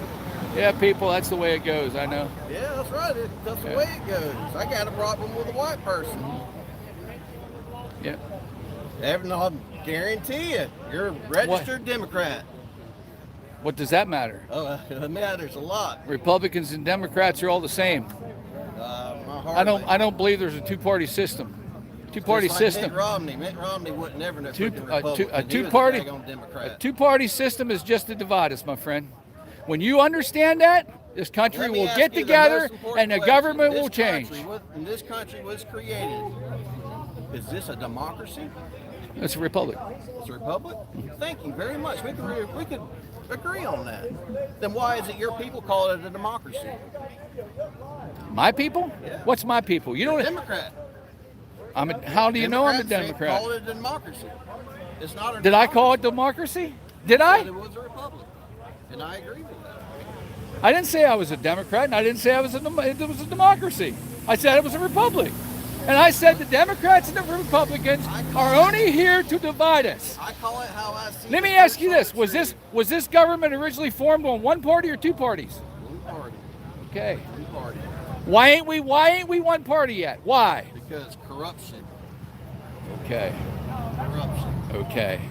Speaker 1: Yeah, people. That's the way it goes. I know.
Speaker 10: Yeah, that's right. That's the
Speaker 1: Yeah.
Speaker 10: way it goes. I got a problem with a white person.
Speaker 1: Yeah.
Speaker 10: I guarantee you, you're a registered Democrat.
Speaker 1: What does that matter?
Speaker 10: Oh, it matters a lot.
Speaker 1: Republicans and Democrats are all the same. I don't believe there's a two-party system. Two-party
Speaker 10: Just like
Speaker 1: system.
Speaker 10: Mitt Romney would never know
Speaker 1: Two-
Speaker 10: freaking
Speaker 1: a two-
Speaker 10: Republican.
Speaker 1: a
Speaker 10: He was
Speaker 1: two-party-
Speaker 10: daggone Democrat.
Speaker 1: A two-party system is just to divide us, my friend. When you understand that, this country
Speaker 10: Let me
Speaker 1: will
Speaker 10: ask
Speaker 1: get
Speaker 10: you the
Speaker 1: together
Speaker 10: most important
Speaker 1: and the
Speaker 10: question.
Speaker 1: government
Speaker 10: This
Speaker 1: will change.
Speaker 10: When this country was created, is this a democracy?
Speaker 1: It's a republic.
Speaker 10: It's a republic? Thank you very much. We could agree on that. Then why is it your people call it a democracy?
Speaker 1: My people?
Speaker 10: Yeah.
Speaker 1: What's my people? You don't.
Speaker 10: Democrat.
Speaker 1: How do you know I'm a
Speaker 10: Democrats
Speaker 1: Democrat?
Speaker 10: call it a democracy. It's not a
Speaker 1: Did I call it
Speaker 10: democracy.
Speaker 1: democracy? Did I?
Speaker 10: It was a republic, and I agree with that.
Speaker 1: I didn't say I was a Democrat, and I didn't say it was a democracy. I said it was a republic. And I said the Democrats and the Republicans are only here to divide us.
Speaker 10: I call it how I see.
Speaker 1: Let me ask you this: was this government originally formed on one party or two parties?
Speaker 10: One party.
Speaker 1: Okay.
Speaker 10: One party.
Speaker 1: Why ain't we one party yet? Why?
Speaker 10: Because corruption.
Speaker 1: Okay.
Speaker 10: Corruption.
Speaker 1: Okay.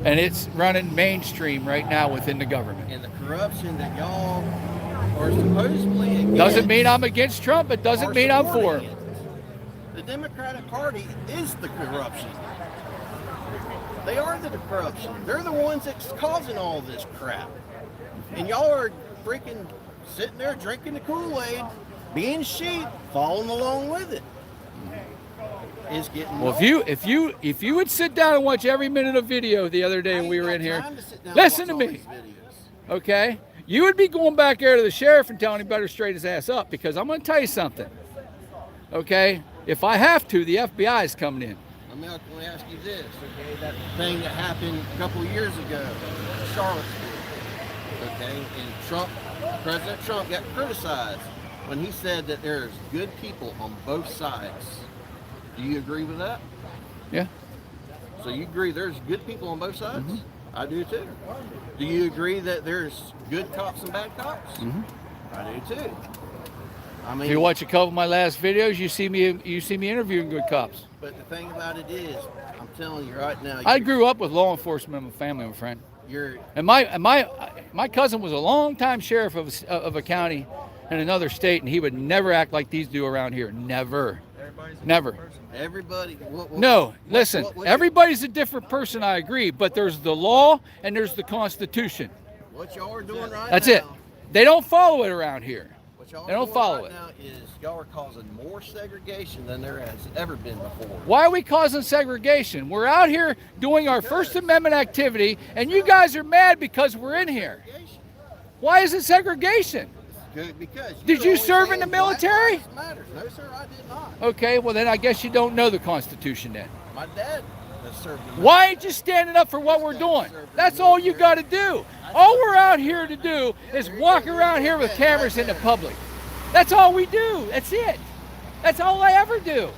Speaker 1: And it's running mainstream right now within the government.
Speaker 10: And the corruption that y'all are supposedly against.
Speaker 1: Doesn't mean I'm against Trump. It doesn't mean I'm for him.
Speaker 10: The Democratic Party is the corruption. They are the corruption. They're the ones that's causing all this crap. And y'all are freaking sitting there drinking the Kool-Aid, being sheep, following along with it. It's getting
Speaker 1: Well, if you would sit down and watch every minute of video the other day when we were in here, listen to me, okay? You would be going back there to the sheriff and telling him better straighten his ass up, because I'm going to tell you something, okay? If I have to, the FBI is coming in.
Speaker 10: Let me ask you this, okay? That thing that happened a couple of years ago in Charlottesville, okay? And President Trump got criticized when he said that there's good people on both sides. Do you agree with that?
Speaker 1: Yeah.
Speaker 10: So you agree there's good people on both sides?
Speaker 1: Mm-hmm.
Speaker 10: I do too. Do you agree that there's good cops and bad cops?
Speaker 1: Mm-hmm.
Speaker 10: I do too. I mean,
Speaker 1: If you watch a couple of my last videos, you see me interviewing good cops.
Speaker 10: But the thing about it is, I'm telling you right now,
Speaker 1: I grew up with law enforcement in my family, my friend.
Speaker 10: you're
Speaker 1: And my cousin was a longtime sheriff of a county in another state, and he would never act like these do around here. Never. Never.
Speaker 10: everybody.
Speaker 1: No, listen. Everybody's a different person, I agree, but there's the law and there's the Constitution.
Speaker 10: What y'all are doing right
Speaker 1: That's
Speaker 10: now.
Speaker 1: it. They don't follow it around here.
Speaker 10: What y'all
Speaker 1: They don't
Speaker 10: doing
Speaker 1: follow
Speaker 10: right
Speaker 1: it.
Speaker 10: now is y'all are causing more segregation than there has ever been before.
Speaker 1: Why are we causing segregation? We're out here doing our First Amendment activity, and you guys are mad because we're in here. Why is it segregation?
Speaker 10: Good, because
Speaker 1: Did you
Speaker 10: always
Speaker 1: serve in the
Speaker 10: saying Black
Speaker 1: military?
Speaker 10: Lives Matter. No, sir, I did not.
Speaker 1: Okay, well then I guess you don't know the Constitution then.
Speaker 10: My dad has served in the
Speaker 1: Why ain't you standing up for what we're doing? That's all you got to do. All we're out here to do is walk around here with cameras in the public. That's all we do. That's it. That's all I ever do.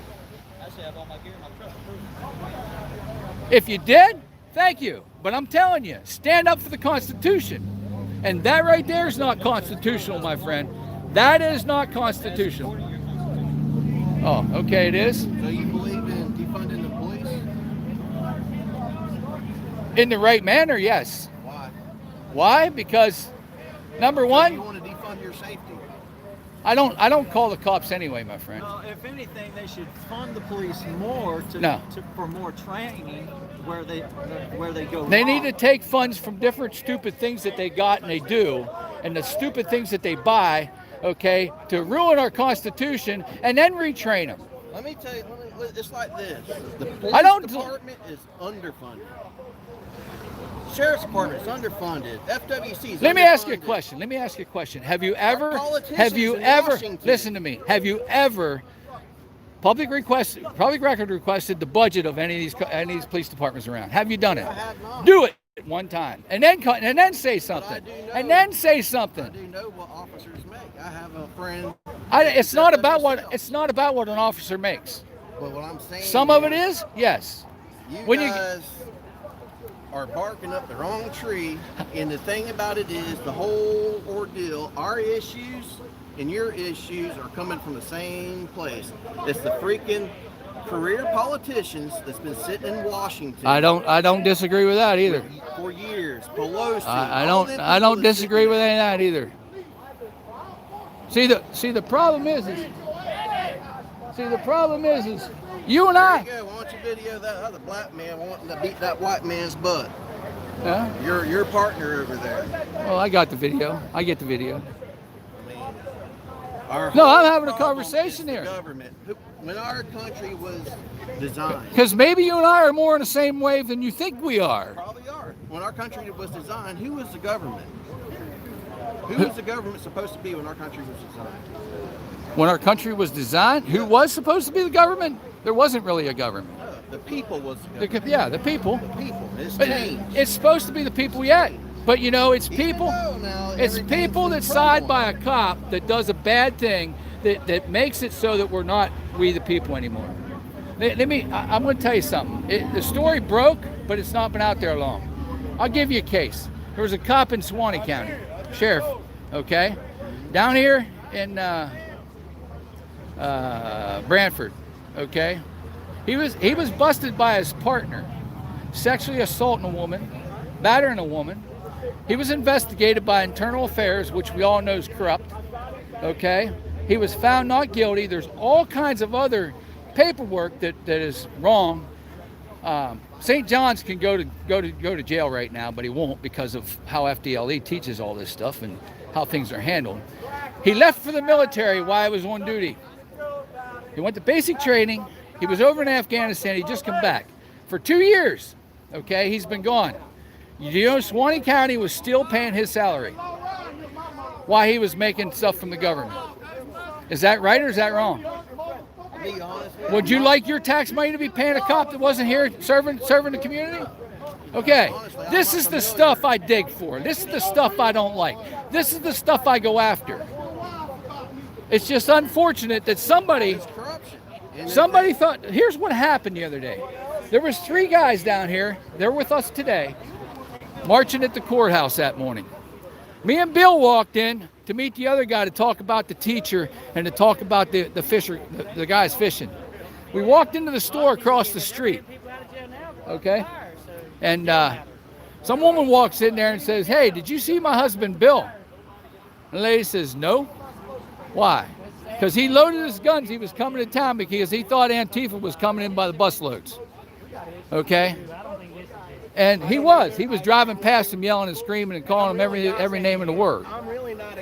Speaker 5: Actually, I have all my gear in my truck.
Speaker 1: If you did, thank you. But I'm telling you, stand up for the Constitution. And that right there is not constitutional, my friend. That is not constitutional. Oh, okay, it is.
Speaker 10: So you believe in defunding the police?
Speaker 1: In the right manner, yes.
Speaker 10: Why?
Speaker 1: Why? Because number
Speaker 10: You
Speaker 1: one,
Speaker 10: want to defund your safety?
Speaker 1: I don't call the cops anyway, my friend.
Speaker 8: Well, if anything, they should fund the police more for more training where they go.
Speaker 1: They
Speaker 8: wrong.
Speaker 1: need to take funds from different stupid things that they got and they do, and the stupid things that they buy, okay, to ruin our Constitution and then retrain them.
Speaker 10: Let me tell you, it's like this. The police department is underfunded. Sheriff's Department is underfunded. FWC is
Speaker 1: Let me ask you a
Speaker 10: underfunded.
Speaker 1: question. Have you ever,
Speaker 10: politicians in Washington.
Speaker 1: listen to me, have you ever public record requested the budget of any of these police departments around? Have you done it?
Speaker 10: I have not.
Speaker 1: Do it one time, and then say something, and then say
Speaker 10: I
Speaker 1: something.
Speaker 10: do know what officers make. I have a friend.
Speaker 1: It's not about what an officer makes.
Speaker 10: But what I'm saying,
Speaker 1: Some of it is, yes.
Speaker 10: You
Speaker 1: When you-
Speaker 10: guys are barking up the wrong tree, and the thing about it is the whole ordeal, our issues and your issues are coming from the same place. It's the freaking career politicians that's been sitting in Washington.
Speaker 1: I don't disagree with that either.
Speaker 10: For years. Pelosi.
Speaker 1: I
Speaker 10: all them
Speaker 1: don't
Speaker 10: people that
Speaker 1: disagree
Speaker 10: sit
Speaker 1: with any of that either. See the problem is you and
Speaker 10: There
Speaker 1: I.
Speaker 10: you go. Why don't you video that other black man wanting to beat that white man's butt?
Speaker 1: Yeah.
Speaker 10: Your partner over there.
Speaker 1: Well, I got the video. I get the video.
Speaker 10: Our
Speaker 1: No, I'm
Speaker 10: whole
Speaker 1: having a
Speaker 10: problem
Speaker 1: conversation
Speaker 10: is the
Speaker 1: here.
Speaker 10: Government. When our country was designed,
Speaker 1: Because maybe you and I are more in the same wave than you think we are.
Speaker 10: probably are. When our country was designed, who was the government? Who was the government supposed to be when our country was designed?
Speaker 1: When our country was designed, who was supposed to be the government? There wasn't really a government.
Speaker 10: The people was.
Speaker 1: The people.
Speaker 10: The people. It's
Speaker 1: But
Speaker 10: changed.
Speaker 1: it's supposed to be the people yet. But you know, it's
Speaker 10: Even
Speaker 1: people.
Speaker 10: though now
Speaker 1: It's
Speaker 10: everything's
Speaker 1: people
Speaker 10: in
Speaker 1: that
Speaker 10: trouble.
Speaker 1: side by a cop that does a bad thing that makes it so that we're not we the people anymore. I'm going to tell you something. The story broke, but it's not been out there long. I'll give you a case. There was a cop in Suwannee County, sheriff, okay, down here in Brantford, okay. He was busted by his partner, sexually assaulting a woman, battering a woman. He was investigated by Internal Affairs, which we all know is corrupt, okay. He was found not guilty. There's all kinds of other paperwork that is wrong. St. John's can go to jail right now, but he won't because of how FDLE teaches all this stuff and how things are handled. He left for the military while he was on duty. He went to basic training. He was over in Afghanistan. He just come back for 2 years. Okay, he's been gone. You know, Suwannee County was still paying his salary while he was making stuff from the government. Is that right or is that wrong? Would you like your tax money to be paying a cop that wasn't here serving the community? Okay, this is the stuff I dig for. This is the stuff I don't like. This is the stuff I go after. It's just unfortunate that somebody thought, here's what happened the other day. There was 3 guys down here, they're with us today, marching at the courthouse that morning. Me and Bill walked in to meet the other guy to talk about the teacher and to talk about the fisher, the guys fishing. We walked into the store across the street, okay? And some woman walks in there and says, "Hey, did you see my husband Bill?" And the lady says, "No." Why? Because he loaded his guns. He was coming to town because he thought Antifa was coming in by the busloads, okay? And he was driving past him yelling and screaming and calling him every name in the word.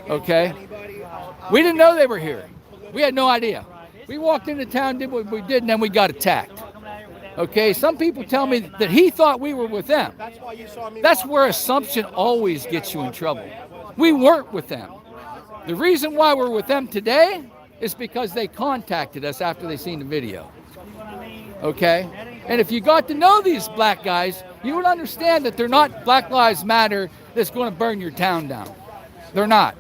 Speaker 1: Okay? We didn't know they were here. We had no idea. We walked into town, did what we did, and then we got attacked. Okay? Some people tell me that he thought we were with them. That's where assumption always gets you in trouble. We weren't with them. The reason why we're with them today is because they contacted us after they seen the video. Okay? And if you got to know these black guys, you would understand that they're not Black Lives Matter that's going to burn your town down. They're not.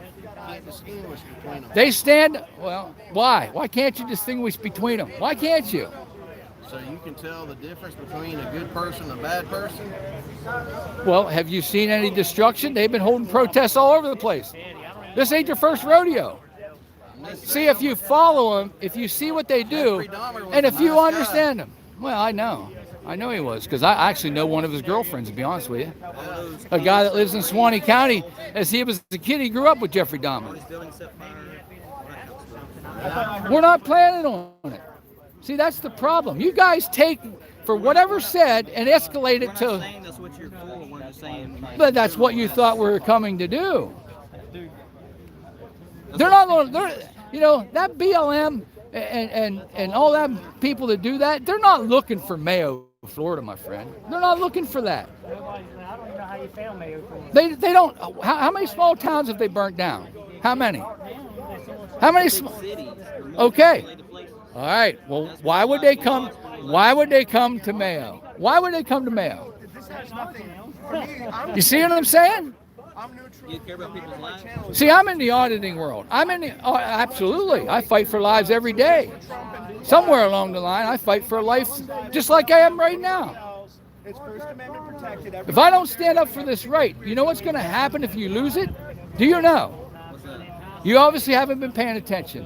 Speaker 1: They stand, well, why? Why can't you distinguish between them? Why can't you?
Speaker 10: So you can tell the difference between a good person and a bad person?
Speaker 1: Well, have you seen any destruction? They've been holding protests all over the place. This ain't your first rodeo. See, if you follow them, if you see what they do, and if you understand them. Well, I know he was, because I actually know one of his girlfriends, to be honest with you. A guy that lives in Suwannee County. As he was a kid, he grew up with Jeffrey Dahmer. We're not planning on it. See, that's the problem. You guys take for whatever said and escalate it to. But that's what you thought we were coming to do. They're not going. That BLM and all that people that do that. They're not looking for Mayo, Florida, my friend. They're not looking for that.
Speaker 6: I don't even know how you found Mayo.
Speaker 1: They don't. How many small towns have they burnt down? How many? How many? Okay. All right. Well, why would they come? Why would they come to Mayo? Why would they come to Mayo? You see what I'm saying?
Speaker 5: You care about people's lives?
Speaker 1: See, I'm in the auditing world. Absolutely. I fight for lives every day. Somewhere along the line, I fight for a life just like I am right now. If I don't stand up for this right, you know what's going to happen if you lose it? Do you know? You obviously haven't been paying attention.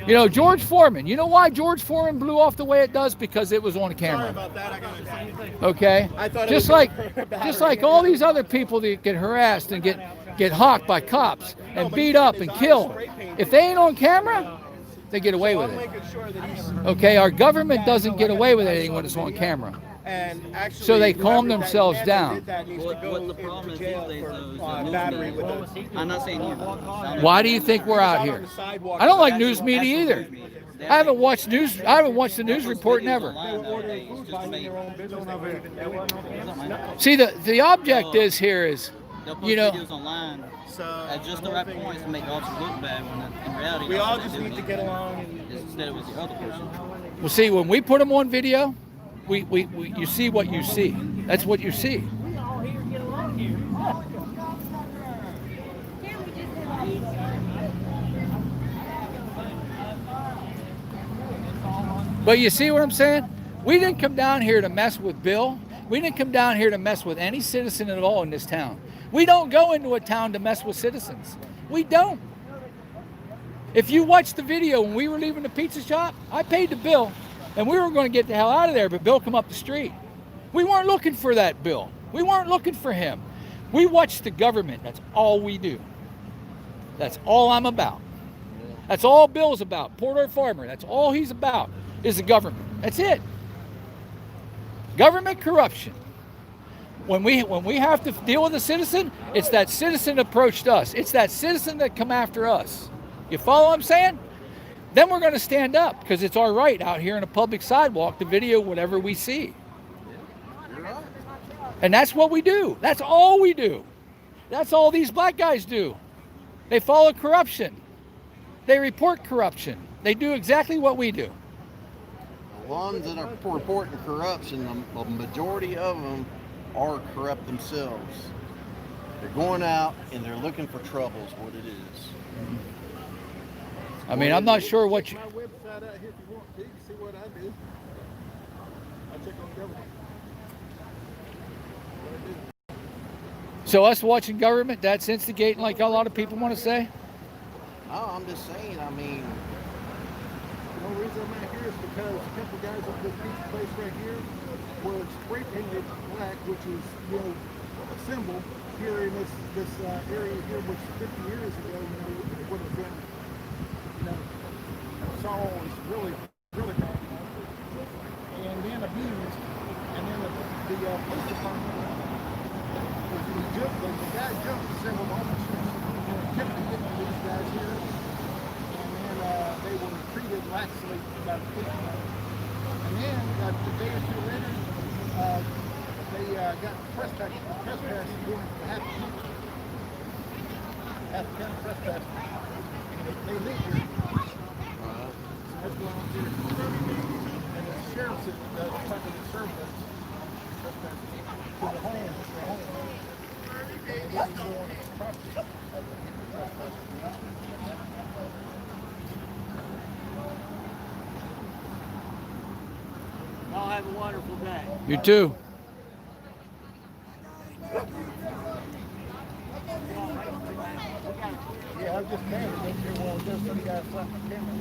Speaker 1: You know, George Foreman. You know why George Foreman blew off the way it does? Because it was on camera. Okay? Just like all these other people that get harassed and get hawked by cops and beat up and killed. If they ain't on camera, they get away with it. Okay? Our government doesn't get away with anything when it's on camera. So they calm themselves down.
Speaker 5: What the problem is these days, though, is I'm not saying you.
Speaker 1: Why do you think we're out here? I don't like news media either. I haven't watched the news report never. See, the object is here is, you know,
Speaker 5: at just the right points to make the officer look bad when in reality
Speaker 4: We all
Speaker 5: that's
Speaker 4: just
Speaker 5: what they
Speaker 4: need to
Speaker 5: do.
Speaker 4: get along. And
Speaker 5: Instead it was the other person.
Speaker 1: Well, see, when we put them on video, we you see what you see. That's what you see.
Speaker 6: We all here get along here.
Speaker 1: But you see what I'm saying? We didn't come down here to mess with Bill. We didn't come down here to mess with any citizen at all in this town. We don't go into a town to mess with citizens. We don't. If you watch the video when we were leaving the pizza shop, I paid the bill and we were going to get the hell out of there, but Bill come up the street. We weren't looking for that Bill. We weren't looking for him. We watch the government. That's all we do. That's all I'm about. That's all Bill's about. Porter Farmer, that's all he's about is the government. That's it. Government corruption. When we have to deal with a citizen, it's that citizen approached us. It's that citizen that come after us. You follow what I'm saying? Then we're going to stand up because it's our right out here in a public sidewalk to video whatever we see. And that's what we do. That's all we do. That's all these black guys do. They follow corruption. They report corruption. They do exactly what we do.
Speaker 10: The ones that are reporting corruption, the majority of them are corrupt themselves. They're going out and they're looking for trouble is what it is.
Speaker 1: I mean, I'm not sure what you...
Speaker 4: my website out here if you want to. You can see what I do. I check on government. What I do.
Speaker 1: So us watching government, that's instigating like a lot of people want to say?
Speaker 10: No, I'm just saying, I mean,
Speaker 4: The only reason I'm out here is because a couple guys up this pizza place right here was spray painted black, which is, a symbol here in this area here, which 50 years ago, it would have been, Saul was really, really bad. And then abused. And then the police department, the guy jumped several officers, attempted to get to these guys here. And then they were treated laxly about 50 minutes. And then a day or two later, they got trespassing doing half the county trespassing. They live here. That's going on here. And the sheriff's department that served us trespassing to the home. And then go on his property.
Speaker 6: Y'all have a wonderful day.
Speaker 1: You too.
Speaker 4: Yeah, I'm just trying to make sure one of those some guys slap my camera.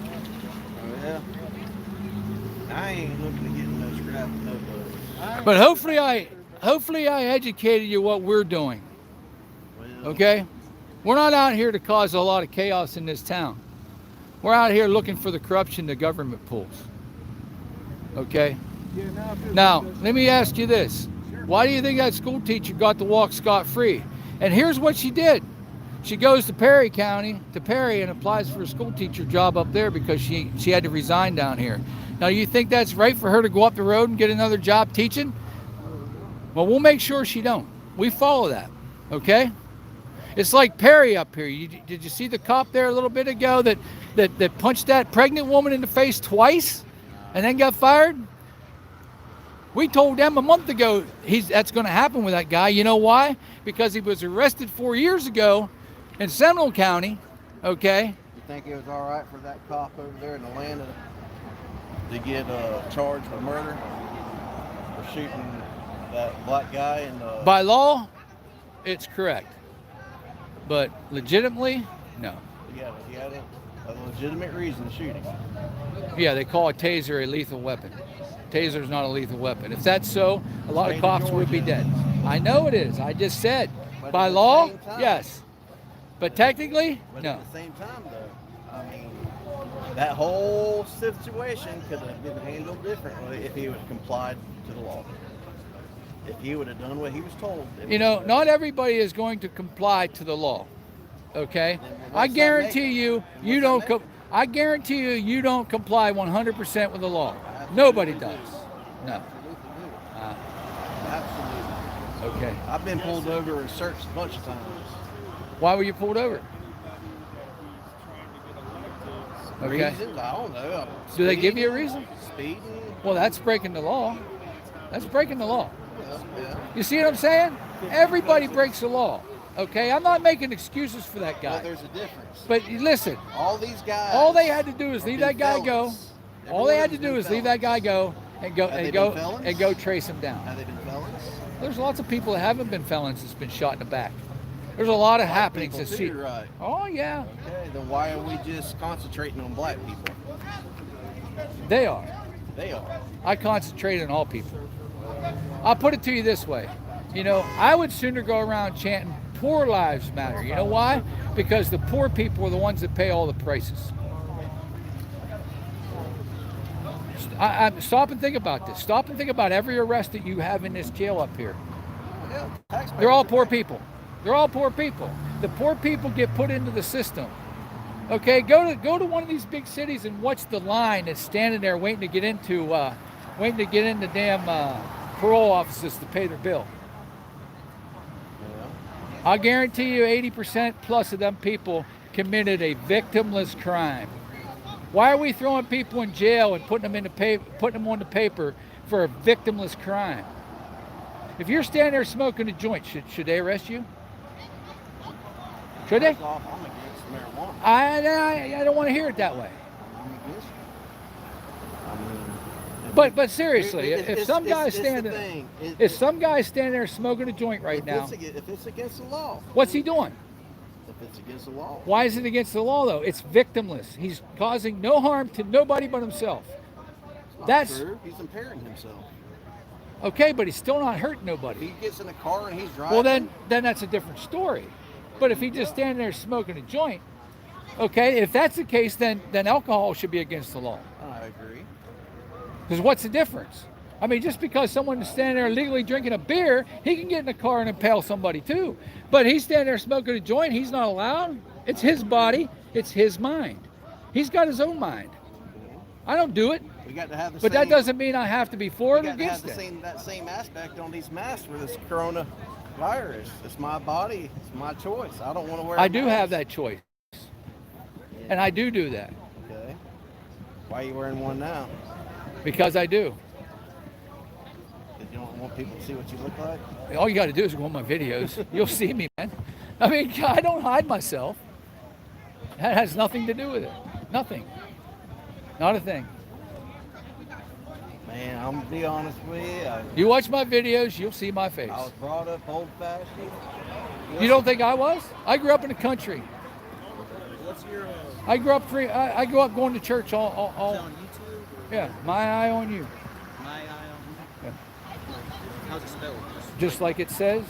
Speaker 10: oh yeah. I ain't looking to get in no scrap with nobody.
Speaker 1: But hopefully I educated you what we're doing.
Speaker 10: Well,
Speaker 1: Okay? We're not out here to cause a lot of chaos in this town. We're out here looking for the corruption the government pulls. Okay?
Speaker 4: Yeah,
Speaker 1: Now, let me ask you this. Why do you think that school teacher got to walk scot-free? And here's what she did. She goes to Perry County, to Perry, and applies for a school teacher job up there because she had to resign down here. Now, you think that's right for her to go up the road and get another job teaching? Well, we'll make sure she don't. We follow that, okay? It's like Perry up here. Did you see the cop there a little bit ago that punched that pregnant woman in the face twice and then got fired? We told them a month ago that's going to happen with that guy. You know why? Because he was arrested 4 years ago in Seminole County, okay?
Speaker 10: you think it was all right for that cop over there in Atlanta to get charged with murder for shooting that black guy? And
Speaker 1: By law, it's correct. But legitimately, no.
Speaker 10: he had a legitimate reason to shoot him.
Speaker 1: Yeah, they call a taser a lethal weapon. Taser's not a lethal weapon. If that's so, a lot of cops would be dead. I know it is. I just said.
Speaker 10: But
Speaker 1: By
Speaker 10: at the
Speaker 1: law,
Speaker 10: same time-
Speaker 1: yes. But technically,
Speaker 10: But
Speaker 1: no.
Speaker 10: at the same time, though, I mean, that whole situation could have been handled differently if he would have complied to the law. If he would have done what he was told.
Speaker 1: You know, not everybody is going to comply to the law. Okay? I guarantee you don't I guarantee you don't comply 100% with the law. Nobody does. No.
Speaker 10: Absolutely.
Speaker 1: Okay.
Speaker 10: I've been pulled over and searched a bunch of times.
Speaker 1: Why were you pulled over? Okay.
Speaker 10: Reasons? I don't know.
Speaker 1: Do they give you a reason?
Speaker 10: Speeding?
Speaker 1: Well, that's breaking the law. That's breaking the law.
Speaker 10: Yeah.
Speaker 1: You see what I'm saying? Everybody breaks the law. Okay, I'm not making excuses for that
Speaker 10: Well,
Speaker 1: guy.
Speaker 10: there's a difference.
Speaker 1: But listen,
Speaker 10: All these guys.
Speaker 1: all they had to do is
Speaker 10: have
Speaker 1: leave
Speaker 10: been
Speaker 1: that guy go.
Speaker 10: felons.
Speaker 1: All they had to
Speaker 10: Everyone's been
Speaker 1: do is leave that guy go and go
Speaker 10: Have
Speaker 1: and
Speaker 10: they
Speaker 1: go
Speaker 10: been felons?
Speaker 1: and go trace him down.
Speaker 10: Have they been felons?
Speaker 1: There's lots of people that haven't been felons that's been shot in the back. There's a lot of happenings
Speaker 10: People
Speaker 1: that
Speaker 10: too,
Speaker 1: see.
Speaker 10: right.
Speaker 1: Oh yeah,
Speaker 10: Okay, then why are we just concentrating on black people?
Speaker 1: they are.
Speaker 10: They are.
Speaker 1: I concentrate on all people. I'll put it to you this way. You know, I would sooner go around chanting "Poor Lives Matter." You know why? Because the poor people are the ones that pay all the prices. Stop and think about this. Stop and think about every arrest that you have in this jail up here.
Speaker 10: Yeah, taxpayers.
Speaker 1: They're all poor people. They're all poor people. The poor people get put into the system. Okay, go to one of these big cities and watch the line that's standing there waiting to get into damn parole offices to pay their bill. I guarantee you 80% plus of them people committed a victimless crime. Why are we throwing people in jail and putting them on the paper for a victimless crime? If you're standing there smoking a joint, should they arrest you? Should they?
Speaker 10: First off, I'm against marijuana.
Speaker 1: I don't want to hear it that way.
Speaker 10: I'm against it. I mean,
Speaker 1: But seriously, if some guy's
Speaker 10: the
Speaker 1: standing,
Speaker 10: thing.
Speaker 1: if some guy's standing there smoking a joint right now,
Speaker 10: If it's against the law.
Speaker 1: what's he doing?
Speaker 10: If it's against the law.
Speaker 1: Why is it against the law though? It's victimless. He's causing no harm to nobody but himself. That's
Speaker 10: True. He's impairing himself.
Speaker 1: okay, but he's still not hurting
Speaker 10: If
Speaker 1: nobody.
Speaker 10: he gets in a car and he's driving.
Speaker 1: Well, then that's a different story. But if he's just standing there smoking a joint, okay, if that's the case, then alcohol should be against the law.
Speaker 10: I agree.
Speaker 1: Because what's the difference? I mean, just because someone is standing there legally drinking a beer, he can get in a car and impale somebody too. But he's standing there smoking a joint, he's not allowed. It's his body, it's his mind. He's got his own mind. I don't do it.
Speaker 10: We got to have the
Speaker 1: But
Speaker 10: same.
Speaker 1: that doesn't mean I have to be for
Speaker 10: We
Speaker 1: it or
Speaker 10: got to have
Speaker 1: against
Speaker 10: the
Speaker 1: it.
Speaker 10: same that same aspect on these masks for this coronavirus. It's my body. It's my choice. I don't want to wear.
Speaker 1: I
Speaker 10: a
Speaker 1: do
Speaker 10: mask.
Speaker 1: have that choice. And I do that.
Speaker 10: Okay. Why are you wearing one now?
Speaker 1: Because I do.
Speaker 10: Because you don't want people to see what you look like.
Speaker 1: All you got to do is go on my videos. You'll see me, man. I mean, I don't hide myself. That has nothing to do with it. Nothing. Not a thing.
Speaker 10: Man, I'm gonna be honest with you.
Speaker 1: You watch my videos, you'll see my face.
Speaker 10: I was brought up old-fashioned.
Speaker 1: You don't think I was? I grew up in the country.
Speaker 8: What's your
Speaker 1: I grew up free. I grew up going to church all
Speaker 8: on YouTube?
Speaker 1: yeah. My eye on you.
Speaker 8: My eye
Speaker 1: Yeah.
Speaker 8: on. How's it spelled?
Speaker 1: Just like it says,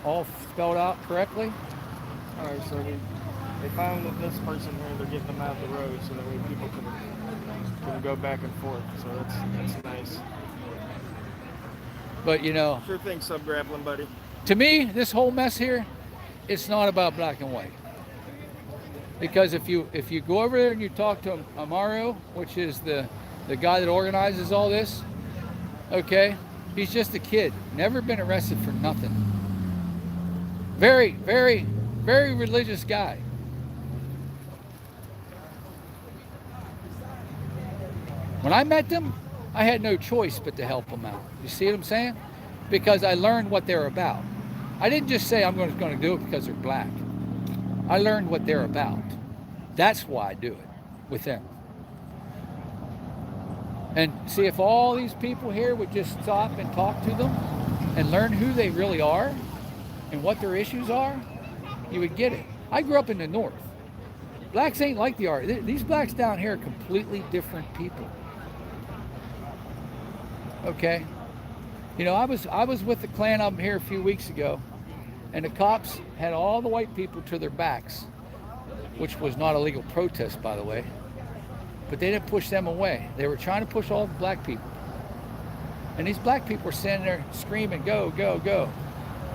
Speaker 1: all spelled out correctly.
Speaker 4: All right, so they found that this person here, they're getting them out of the road so that way people can go back and forth. So that's nice.
Speaker 1: But you know,
Speaker 4: Sure thing, sub grappling buddy.
Speaker 1: to me, this whole mess here, it's not about black and white. Because if you go over there and you talk to Mayo, which is the guy that organizes all this, okay, he's just a kid, never been arrested for nothing. Very, very, very religious guy. When I met them, I had no choice but to help them out. You see what I'm saying? Because I learned what they're about. I didn't just say I'm going to do it because they're black. I learned what they're about. That's why I do it with them. And see, if all these people here would just stop and talk to them and learn who they really are and what their issues are, you would get it. I grew up in the North. Blacks ain't like the art. These blacks down here are completely different people. Okay? You know, I was with the Klan up here a few weeks ago, and the cops had all the white people to their backs, which was not a legal protest, by the way. But they didn't push them away. They were trying to push all the black people. And these black people were standing there screaming, go, go, go.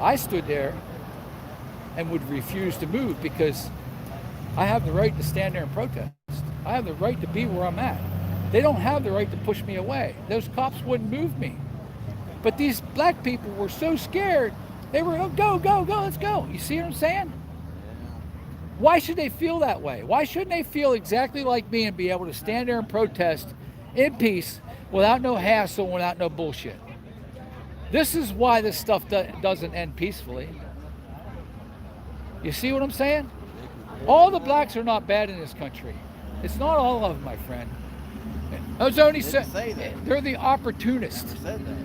Speaker 1: I stood there and would refuse to move because I have the right to stand there and protest. I have the right to be where I'm at. They don't have the right to push me away. Those cops wouldn't move me. But these black people were so scared, they were, oh, go, go, go, let's go. You see what I'm saying? Why should they feel that way? Why shouldn't they feel exactly like me and be able to stand there and protest in peace without no hassle, without no bullshit? This is why this stuff doesn't end peacefully. You see what I'm saying? All the blacks are not bad in this country. It's not all of them, my friend. Those only they're the opportunists.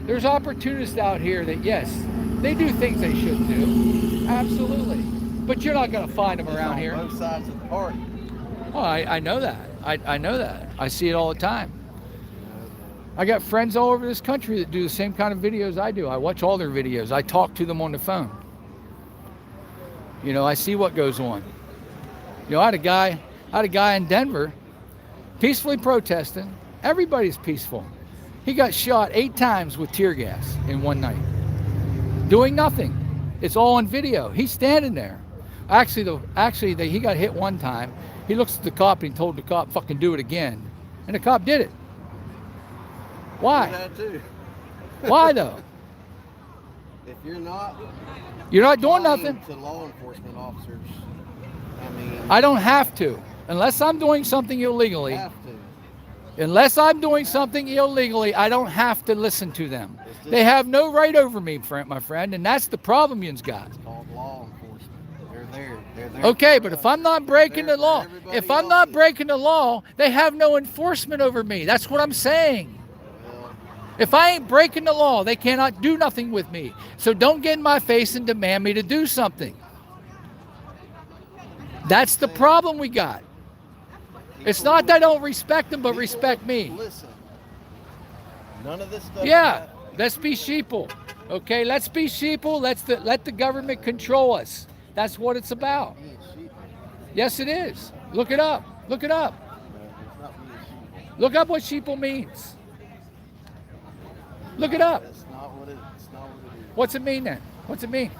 Speaker 1: There's opportunists out here that, yes, they do things they shouldn't do. Absolutely. But you're not going to find them around here.
Speaker 10: Both sides of the party.
Speaker 1: Oh, I know that. I know that. I see it all the time. I got friends all over this country that do the same kind of videos I do. I watch all their videos. I talk to them on the phone. You know, I see what goes on. You know, I had a guy in Denver peacefully protesting. Everybody's peaceful. He got shot 8 times with tear gas in one night. Doing nothing. It's all on video. He's standing there. Actually, he got hit one time. He looks at the cop and he told the cop, fucking do it again. And the cop did it. Why?
Speaker 10: Do that too.
Speaker 1: Why though?
Speaker 10: If you're not
Speaker 1: doing nothing.
Speaker 10: To law enforcement officers, I mean,
Speaker 1: I don't have to. Unless I'm doing something illegally.
Speaker 10: have to.
Speaker 1: Unless I'm doing something illegally, I don't have to listen to them. They have no right over me, my friend, and that's the problem you've got.
Speaker 10: It's called law enforcement. They're there. They're there.
Speaker 1: Okay, but if I'm not breaking the law, they have no enforcement over me. That's what I'm saying. If I ain't breaking the law, they cannot do nothing with me. So don't get in my face and demand me to do something. That's the problem we got. It's not that I don't respect them, but respect me.
Speaker 10: Listen. None of this stuff.
Speaker 1: Yeah, let's be sheeple. Okay, let's be sheeple. Let the government control us. That's what it's about. Yes, it is. Look it up. Look it up. Look up what sheeple means. Look it up.
Speaker 10: That's not what it is.
Speaker 1: What's it mean then? What's it mean?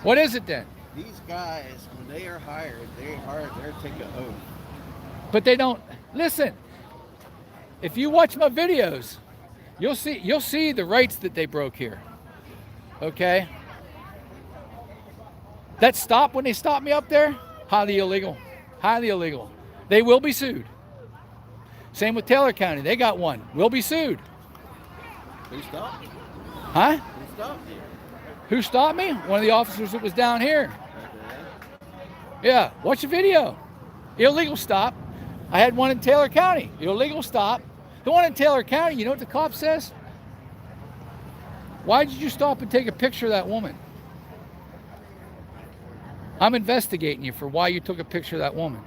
Speaker 1: What is it then?
Speaker 10: These guys, when they are hired, they're taking an oath.
Speaker 1: But they don't listen. If you watch my videos, you'll see the rights that they broke here. Okay? That stop when they stopped me up there, highly illegal. Highly illegal. They will be sued. Same with Taylor County. They got one. Will be sued.
Speaker 10: Who stopped you?
Speaker 1: Huh?
Speaker 10: Who stopped you?
Speaker 1: Who stopped me? One of the officers that was down here. Yeah, watch the video. Illegal stop. I had one in Taylor County. Illegal stop. The one in Taylor County, you know what the cop says? Why did you stop and take a picture of that woman? I'm investigating you for why you took a picture of that woman.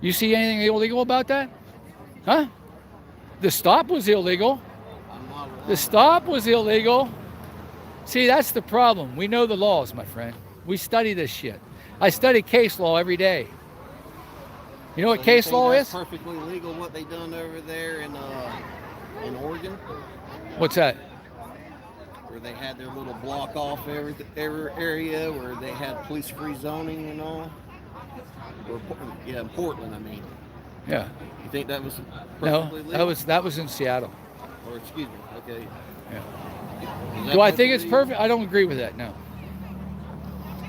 Speaker 1: You see anything illegal about that? Huh? The stop was illegal. The stop was illegal. See, that's the problem. We know the laws, my friend. We study this shit. I study case law every day. You know what case law is?
Speaker 10: Perfectly legal what they done over there in Oregon.
Speaker 1: What's that?
Speaker 10: Where they had their little block off every area where they had police-free zoning and all. In Portland, I mean.
Speaker 1: Yeah.
Speaker 10: You think that was perfectly legal?
Speaker 1: No, that was in Seattle.
Speaker 10: Or excuse me, okay.
Speaker 1: Yeah. Do I think it's perfect? I don't agree with that. No.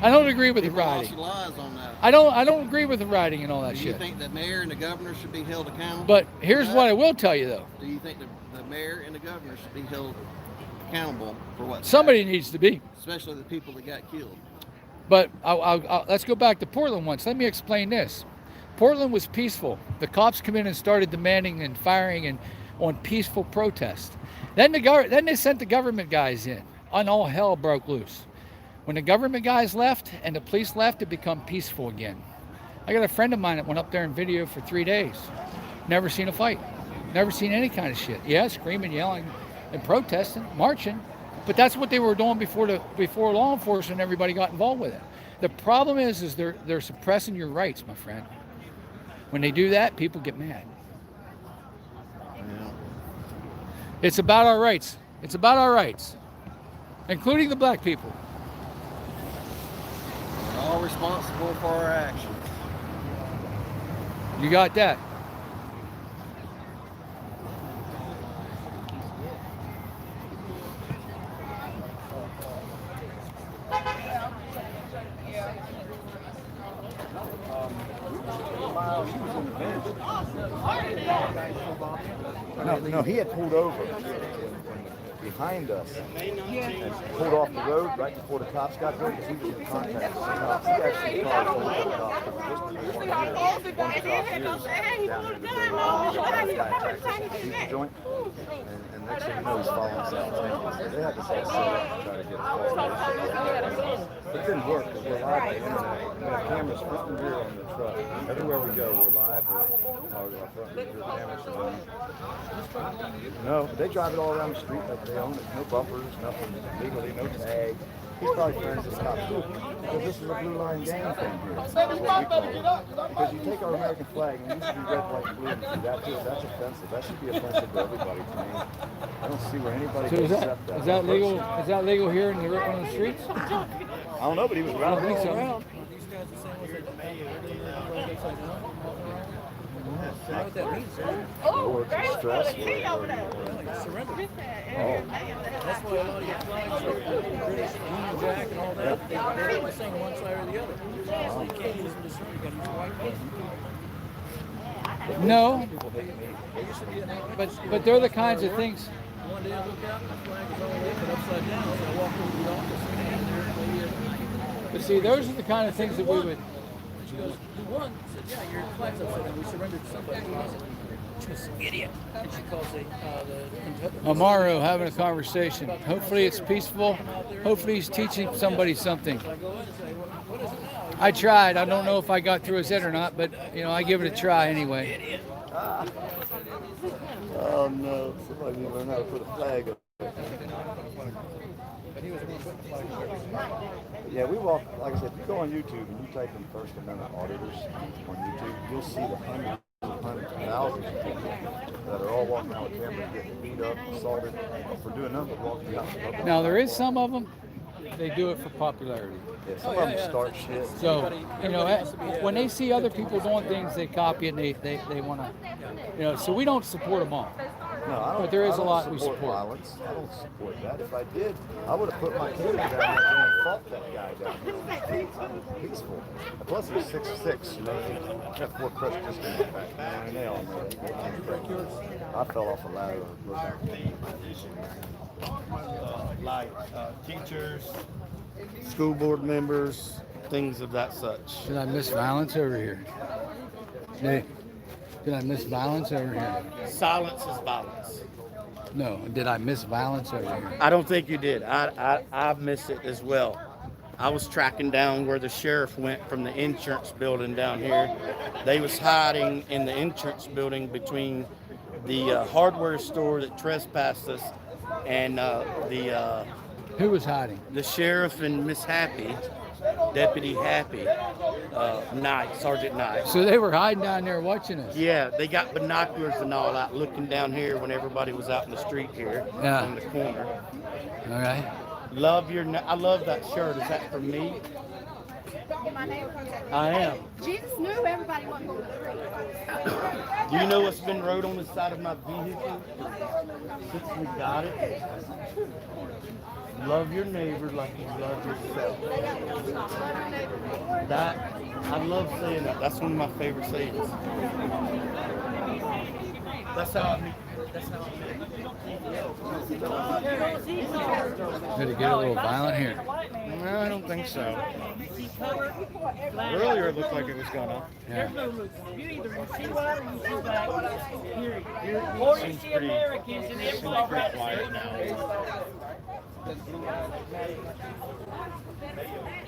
Speaker 1: I don't agree with the riding.
Speaker 10: Lies on that.
Speaker 1: I don't agree with the riding and all that shit.
Speaker 10: Do you think the mayor and the governor should be held accountable?
Speaker 1: But here's what I will tell you though.
Speaker 10: Do you think the mayor and the governor should be held accountable for what?
Speaker 1: Somebody needs to be.
Speaker 10: Especially the people that got killed.
Speaker 1: But let's go back to Portland once. Let me explain this. Portland was peaceful. The cops come in and started demanding and firing on peaceful protest. Then they sent the government guys in, and all hell broke loose. When the government guys left and the police left, it became peaceful again. I got a friend of mine that went up there and videoed for 3 days. Never seen a fight. Never seen any kind of shit. Yeah, screaming, yelling, and protesting, marching. But that's what they were doing before law enforcement and everybody got involved with it. The problem is they're suppressing your rights, my friend. When they do that, people get mad.
Speaker 10: Yeah.
Speaker 1: It's about our rights. It's about our rights, including the black people.
Speaker 10: We're all responsible for our actions.
Speaker 1: You got that?
Speaker 2: No, he had pulled over behind us and pulled off the road right before the cops got there because he was in contact with the cops. He actually called the cops. Joint, and next thing you know, he's following us out. They had this all set up to try to get us. It didn't work because we're live on the internet. We have cameras front and rear on the truck. Everywhere we go, we're live or front and rear cameras. No, they drive it all around the street like they own it. No bumpers, nothing legally, no tag. He's probably friends with cops too. Because this is a blue line gang thing here. That's what we call it. Because you take our American flag and it used to be red, white, and blue. And that's offensive. That should be offensive to everybody to me. I don't see where anybody
Speaker 1: So
Speaker 2: can accept that.
Speaker 1: Is that legal? Is that legal here on the streets?
Speaker 2: I don't know, but he was running
Speaker 1: think so.
Speaker 2: around.
Speaker 8: These guys the same ones at Mayo. You know what that means, sir?
Speaker 2: Or stress.
Speaker 8: Surrender. That's why a lot of your flags are British, Union Jack, and all that. They're only saying one side or the other. So you can't use them to surrender. You got to use the white flag.
Speaker 1: No,
Speaker 8: They used to be
Speaker 1: but they're the kinds of things.
Speaker 8: One day I look out and the flag is all lifted upside down. So I walk over to the office and stand there and
Speaker 1: But see, those are the kind of things that we would.
Speaker 8: she goes, who won? I said, yeah, your flag's upside down. We surrendered to somebody. She goes, idiot. And she calls the
Speaker 1: Amaro having a conversation. Hopefully it's peaceful. Hopefully he's teaching somebody something.
Speaker 8: I go in and say, what is it now?
Speaker 1: I tried. I don't know if I got through his head or not, but I give it a try anyway.
Speaker 2: Oh no, somebody need to learn how to put a flag up. Yeah, we walk, like I said, if you go on YouTube and you type in First Amendment auditors on YouTube, you'll see the hundreds and thousands of people that are all walking out with cameras getting beat up, assaulted for doing nothing but walking out in public.
Speaker 1: Now there is some of them, they do it for popularity.
Speaker 2: Yeah, some of them start shit.
Speaker 1: So, when they see other people doing things, they copy it and they want to, so we don't support them all.
Speaker 2: No, I don't,
Speaker 1: But there is
Speaker 2: I don't
Speaker 1: a lot we
Speaker 2: support
Speaker 1: support.
Speaker 2: violence. I don't support that. If I did, I would have put my camera down there and fought that guy down there on the streets. I'm peaceful. And plus, he's 6'6", you know. I got 4 crushed discs in my back. Man, they all know that. I fell off a ladder.
Speaker 10: Teachers, school board members, things of that such.
Speaker 1: Did I miss violence over here? Did I miss violence over here?
Speaker 10: Silence is violence.
Speaker 1: No, did I miss violence over here?
Speaker 10: I don't think you did. I missed it as well. I was tracking down where the sheriff went from the insurance building down here. They was hiding in the insurance building between the hardware store that trespassed us and
Speaker 1: Who was hiding?
Speaker 10: the sheriff and Miss Happy, Deputy Happy, Knight, Sergeant Knight.
Speaker 1: So they were hiding down there watching us.
Speaker 10: Yeah, they got binoculars and all out looking down here when everybody was out in the street here
Speaker 1: Yeah.
Speaker 10: in the corner.
Speaker 1: All right.
Speaker 10: I love that shirt. Is that for me? I am.
Speaker 7: Jesus knew everybody wasn't going to agree.
Speaker 10: Do you know what's been wrote on the side of my vehicle since we got it? Love your neighbor like you love yourself. That, I love saying that. That's one of my favorite sayings. That's how I mean.
Speaker 1: Did it get a little violent here?
Speaker 10: No, I don't think so. Earlier it looked like it was gonna.
Speaker 1: Yeah.
Speaker 6: You either see white or you see black. Period. Or you see Americans and everybody
Speaker 10: Pretty quiet now.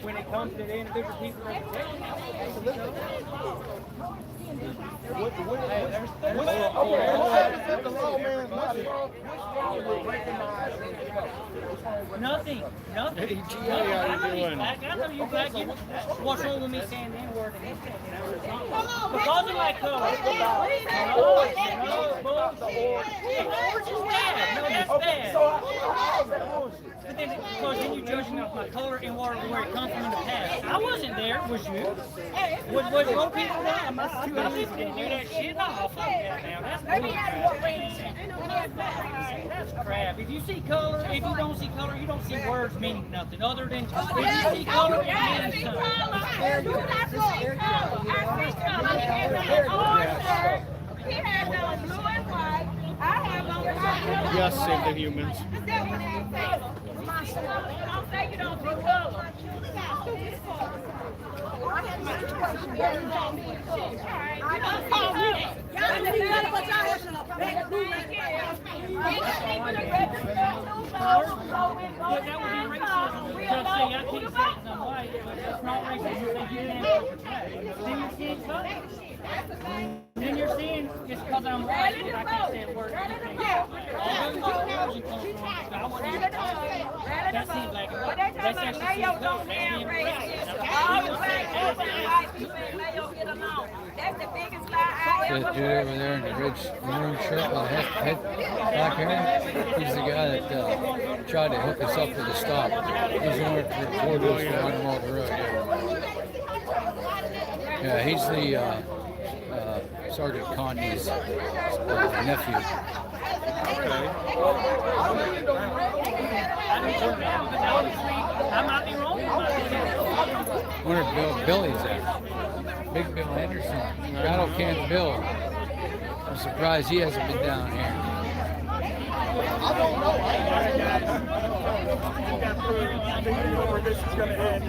Speaker 6: when it comes to the individual people that Nothing.
Speaker 10: Hey, G.A., how you doing?
Speaker 6: I know you black. What's wrong with me saying the N-word? Because of my color. No, orange is bad. No, that's bad. But then, because then you're judging off my color and where it comes from in the past. I wasn't there. Was you? Was wrong people there? I didn't do that shit. No, fuck that now. That's bullshit. That's crap. If you see color, if you don't see color, you don't see words meaning nothing other than if you see color, it means something.
Speaker 7: He has on blue and white.
Speaker 4: Yes, save the humans.
Speaker 6: Then you're saying just because I'm white, I can't say it works. That seems like that's actually Mayo don't have racist. All the black people and white people in Mayo get along. That's the biggest lie I ever
Speaker 1: That dude over there in the red maroon shirt with head black hair, he's the guy that tried to hook us up with the stop. He's the one that recorded us for running off the road. Yeah, he's the Sergeant Connie's nephew.
Speaker 6: I might be wrong.
Speaker 1: I wonder if Billy's there. Big Bill Anderson. Battle Camp Bill. I'm surprised he hasn't been down here.
Speaker 4: I don't know. I got thinking where this is going to end.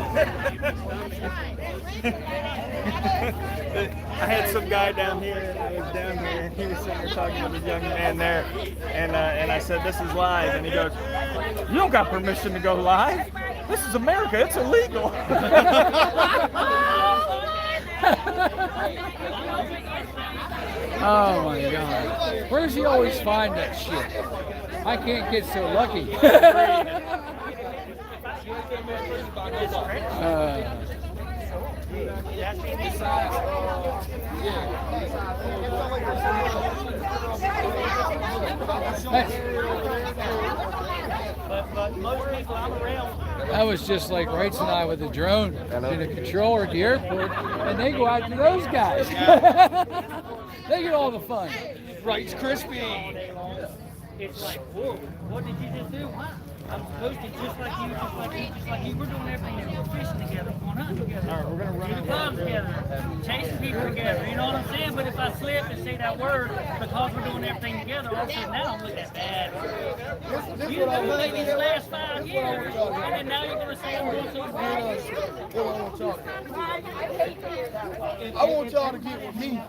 Speaker 4: I had some guy down here, and I was down there, and he was sitting there talking to this young man there, and I said, "This is live," and he goes, "You don't got permission to go live. This is America. It's illegal."
Speaker 1: Oh my God. Where does he always find that shit? I can't get so lucky.
Speaker 6: But most people I'm around.
Speaker 1: That was just like Wrights and I with the drone and the controller at the airport, and they go after those guys. They get all the fun. Wrights crispy.
Speaker 6: It's like, whoa, what did you just do? I'm supposed to just like you, just like you, just like you. We're doing everything together. We're fishing together, going hunting together.
Speaker 4: All right, we're gonna run
Speaker 6: in the clubs together, chasing people together. You know what I'm saying? But if I slip and say that word because we're doing everything together, all of a sudden now I'm looking at bad. You didn't do these last 5 years, and then now you're gonna say I'm doing so good.
Speaker 11: I want y'all to get with me,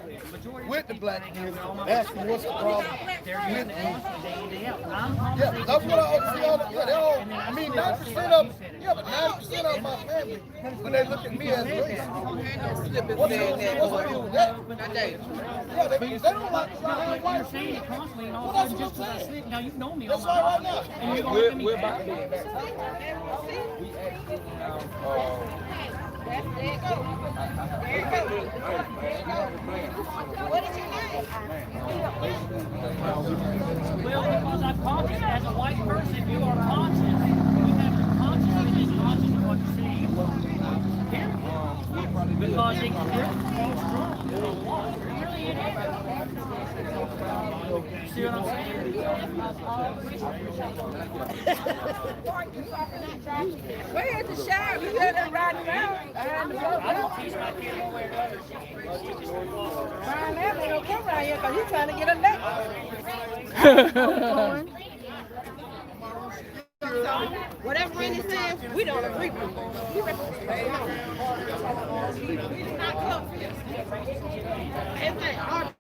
Speaker 11: with the black community, and ask me what's the problem with me. Yeah, that's what I see all the, yeah, they all, I mean, 90% of, yeah, but 90% of my family, when they look at me as racist, what's the deal with that? Yeah, they don't like the black
Speaker 6: You're saying it constantly, and all
Speaker 11: Well,
Speaker 6: of a
Speaker 11: that's
Speaker 6: sudden, just
Speaker 11: what I'm
Speaker 6: because I
Speaker 11: saying.
Speaker 6: slip, now you know me.
Speaker 11: That's all right now.
Speaker 6: And you're gonna look at me
Speaker 11: We're
Speaker 6: bad.
Speaker 11: about to be back.
Speaker 6: Well, because I'm conscious as a white person, you are conscious. You have to consciously be conscious of what you say. Period. Because it can be strong. Really it is. See what I'm saying?
Speaker 7: Where's the sheriff? You got them riding around behind the boat.
Speaker 6: I don't teach my kids to wear leather.
Speaker 7: Brian Lamb ain't gonna come around here because he's trying to get elected. Whatever Randy says, we don't agree with him. He's not close. It's like our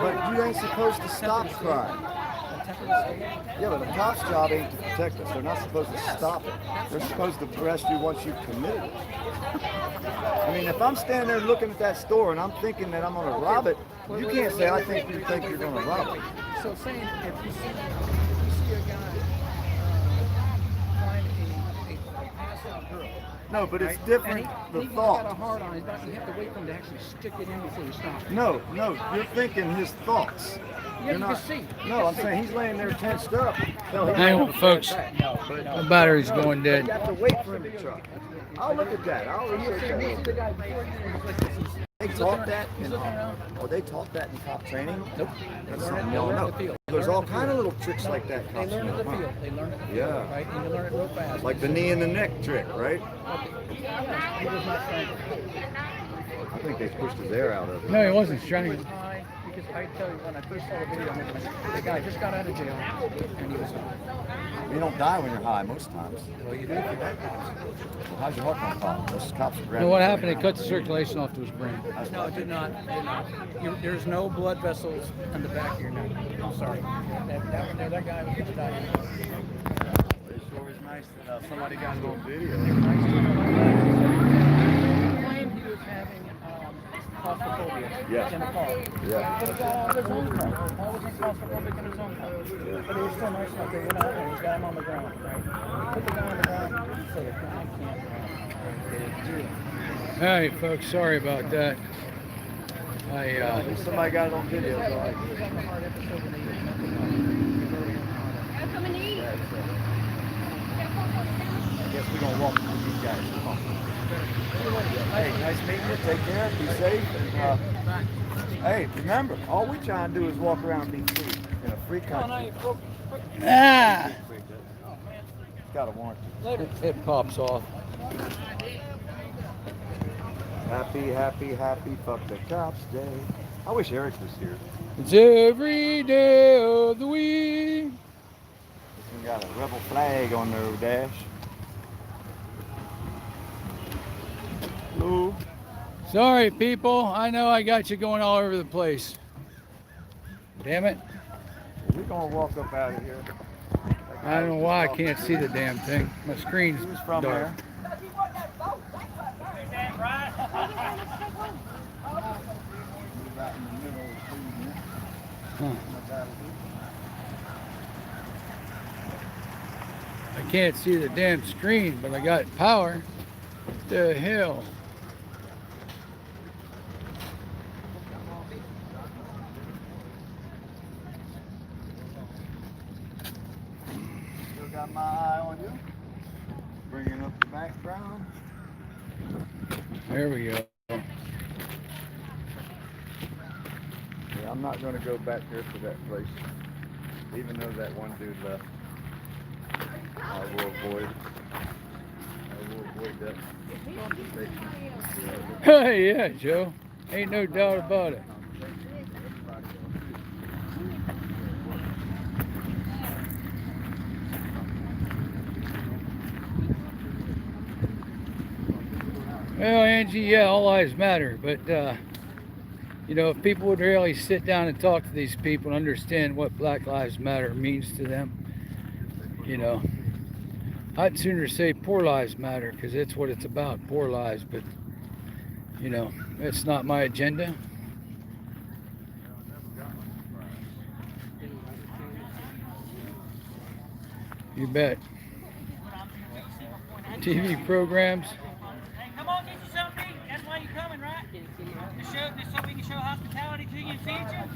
Speaker 2: But you ain't supposed to stop crime. Yeah, but the cop's job ain't to protect us. They're not supposed to stop it. They're supposed to arrest you once you've committed it. I mean, if I'm standing there looking at that store and I'm thinking that I'm going to rob it, you can't say, I think you think you're going to rob it.
Speaker 8: So saying if you see a guy find a passed out girl.
Speaker 2: No, but it's
Speaker 8: right?
Speaker 2: different,
Speaker 8: And
Speaker 2: the
Speaker 8: he's got a
Speaker 2: thought.
Speaker 8: heart on his back. You have to wait for him to actually stick it in before you stop.
Speaker 2: No, you're thinking his thoughts.
Speaker 8: Yeah,
Speaker 2: You're
Speaker 8: you
Speaker 2: not,
Speaker 8: can see.
Speaker 2: no, I'm saying he's laying there tensed up. No, he
Speaker 1: Hang
Speaker 2: might
Speaker 1: on,
Speaker 2: have a
Speaker 1: folks.
Speaker 2: bad back.
Speaker 1: The battery's going
Speaker 2: You
Speaker 1: dead.
Speaker 2: have to wait for him to try. I'll look at that. I'll research that. They taught that they taught that in cop training? Nope. That's something y'all know. There's all kind of little tricks like that.
Speaker 8: They learn it in the field. They learn it in the
Speaker 2: Yeah.
Speaker 8: field, right? And you learn it real fast.
Speaker 2: Like the knee in the neck trick, right?
Speaker 8: He was not trying to
Speaker 2: I think they pushed his air out of it.
Speaker 1: No, he wasn't trying.
Speaker 8: high because I tell you, when I first saw the video, the guy just got out of jail, and he was.
Speaker 2: You don't die when you're high most times.
Speaker 8: Well, you do if you're that close.
Speaker 2: How's your heart gonna pop? Those cops are
Speaker 1: You
Speaker 2: grabbing.
Speaker 1: know what happened? It cut the circulation off to his brain.
Speaker 8: No, it did not. It did not. There's no blood vessels in the back of your neck. I'm sorry. That one there, that guy was just dying.
Speaker 2: It sure is nice that somebody got it on video.
Speaker 8: He claimed he was having claustrophobia in a car.
Speaker 2: Yeah.
Speaker 8: But he got out of his own car. Paul wasn't claustrophobic in his own car. But he was still nice enough. They went out there and he's got him on the ground. Right? Put the guy on the ground and said, I can't.
Speaker 1: All right, folks, sorry about that.
Speaker 2: Somebody got it on video. So
Speaker 8: He was having a hard episode when he was
Speaker 7: Come and eat.
Speaker 2: I guess we're gonna walk with these guys. Come on. Hey, nice meeting you. Take care. Be safe. And, hey, remember, all we try and do is walk around and be free in a free country.
Speaker 1: Ah!
Speaker 2: Got a warrant.
Speaker 1: It pops off.
Speaker 2: Happy, fuck the cops day. I wish Eric was here.
Speaker 1: It's every day of the week.
Speaker 2: This one got a rebel flag on their dash. Hello.
Speaker 1: Sorry, people. I know I got you going all over the place. Damn it.
Speaker 2: We're gonna walk up out of here.
Speaker 1: I don't know why I can't see the damn thing. My screen's
Speaker 2: Who's from
Speaker 1: dark.
Speaker 2: there?
Speaker 1: Huh. I can't see the damn screen, but I got power. What the hell?
Speaker 2: Still got my eye on you. Bringing up the background.
Speaker 1: There we go.
Speaker 2: Yeah, I'm not going to go back there to that place. Even though that one dude left. I will avoid that conversation.
Speaker 1: Hey, yeah, Joe. Ain't no doubt about it. Well, Angie, yeah, all lives matter, but you know, if people would really sit down and talk to these people and understand what Black Lives Matter means to them, you know, I'd sooner say poor lives matter, because that's what it's about, poor lives, but you know, that's not my agenda. You bet. TV programs.
Speaker 6: Come on, get you something to eat. That's why you're coming, right? To show, just so we can show hospitality to you in the future.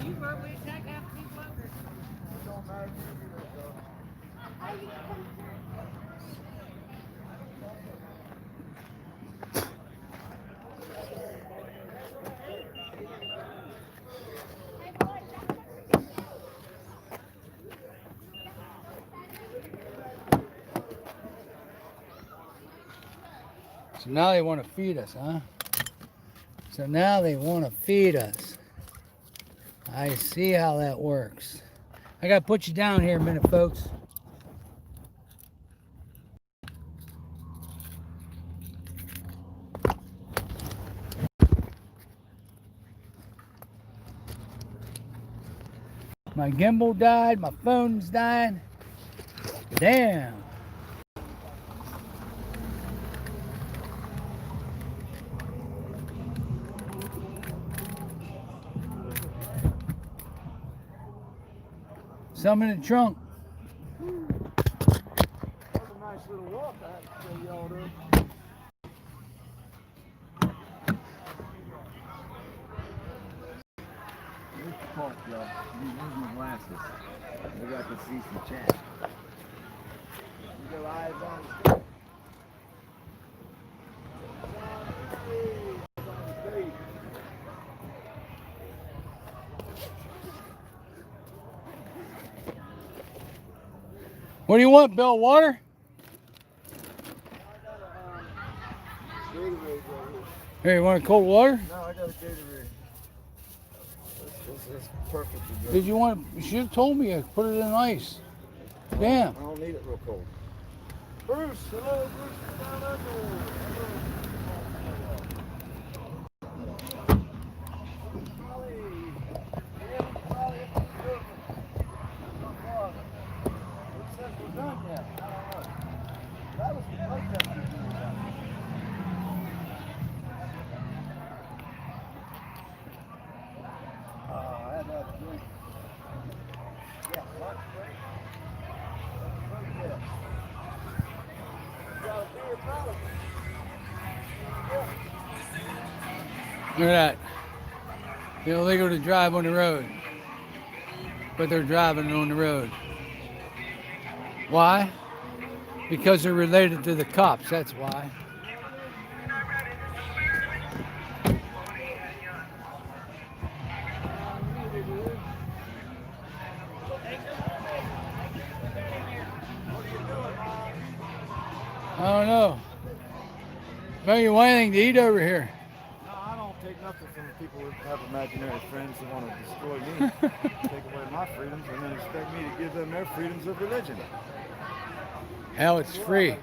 Speaker 6: You verbally attack half the people out there.
Speaker 1: So now they want to feed us, huh? So now they want to feed us. I see how that works. I got to put you down here a minute, folks. My gimbal died, my phone's dying. Damn. Some in the trunk.
Speaker 2: That was a nice little walk I have to tell y'all to. Here's the park, y'all. Where's my glasses? Maybe I can see some chat. You got eyes on the street.
Speaker 1: What do you want, Bill? Water? Here, you want cold water?
Speaker 2: No, I got a Gatorade. This is perfect.
Speaker 1: Did you want? You should have told me. I put it in ice. Damn.
Speaker 2: I don't need it real cold. Bruce, hello, Bruce from down
Speaker 1: Look at that. Illegal to drive on the road, but they're driving on the road. Why? Because they're related to the cops, that's why. I don't know. Don't you want anything to eat over here?
Speaker 2: No, I don't take nothing from people who have imaginary friends who want to destroy me, take away my freedoms, and then expect me to give them their freedoms of religion.
Speaker 1: Hell, it's free.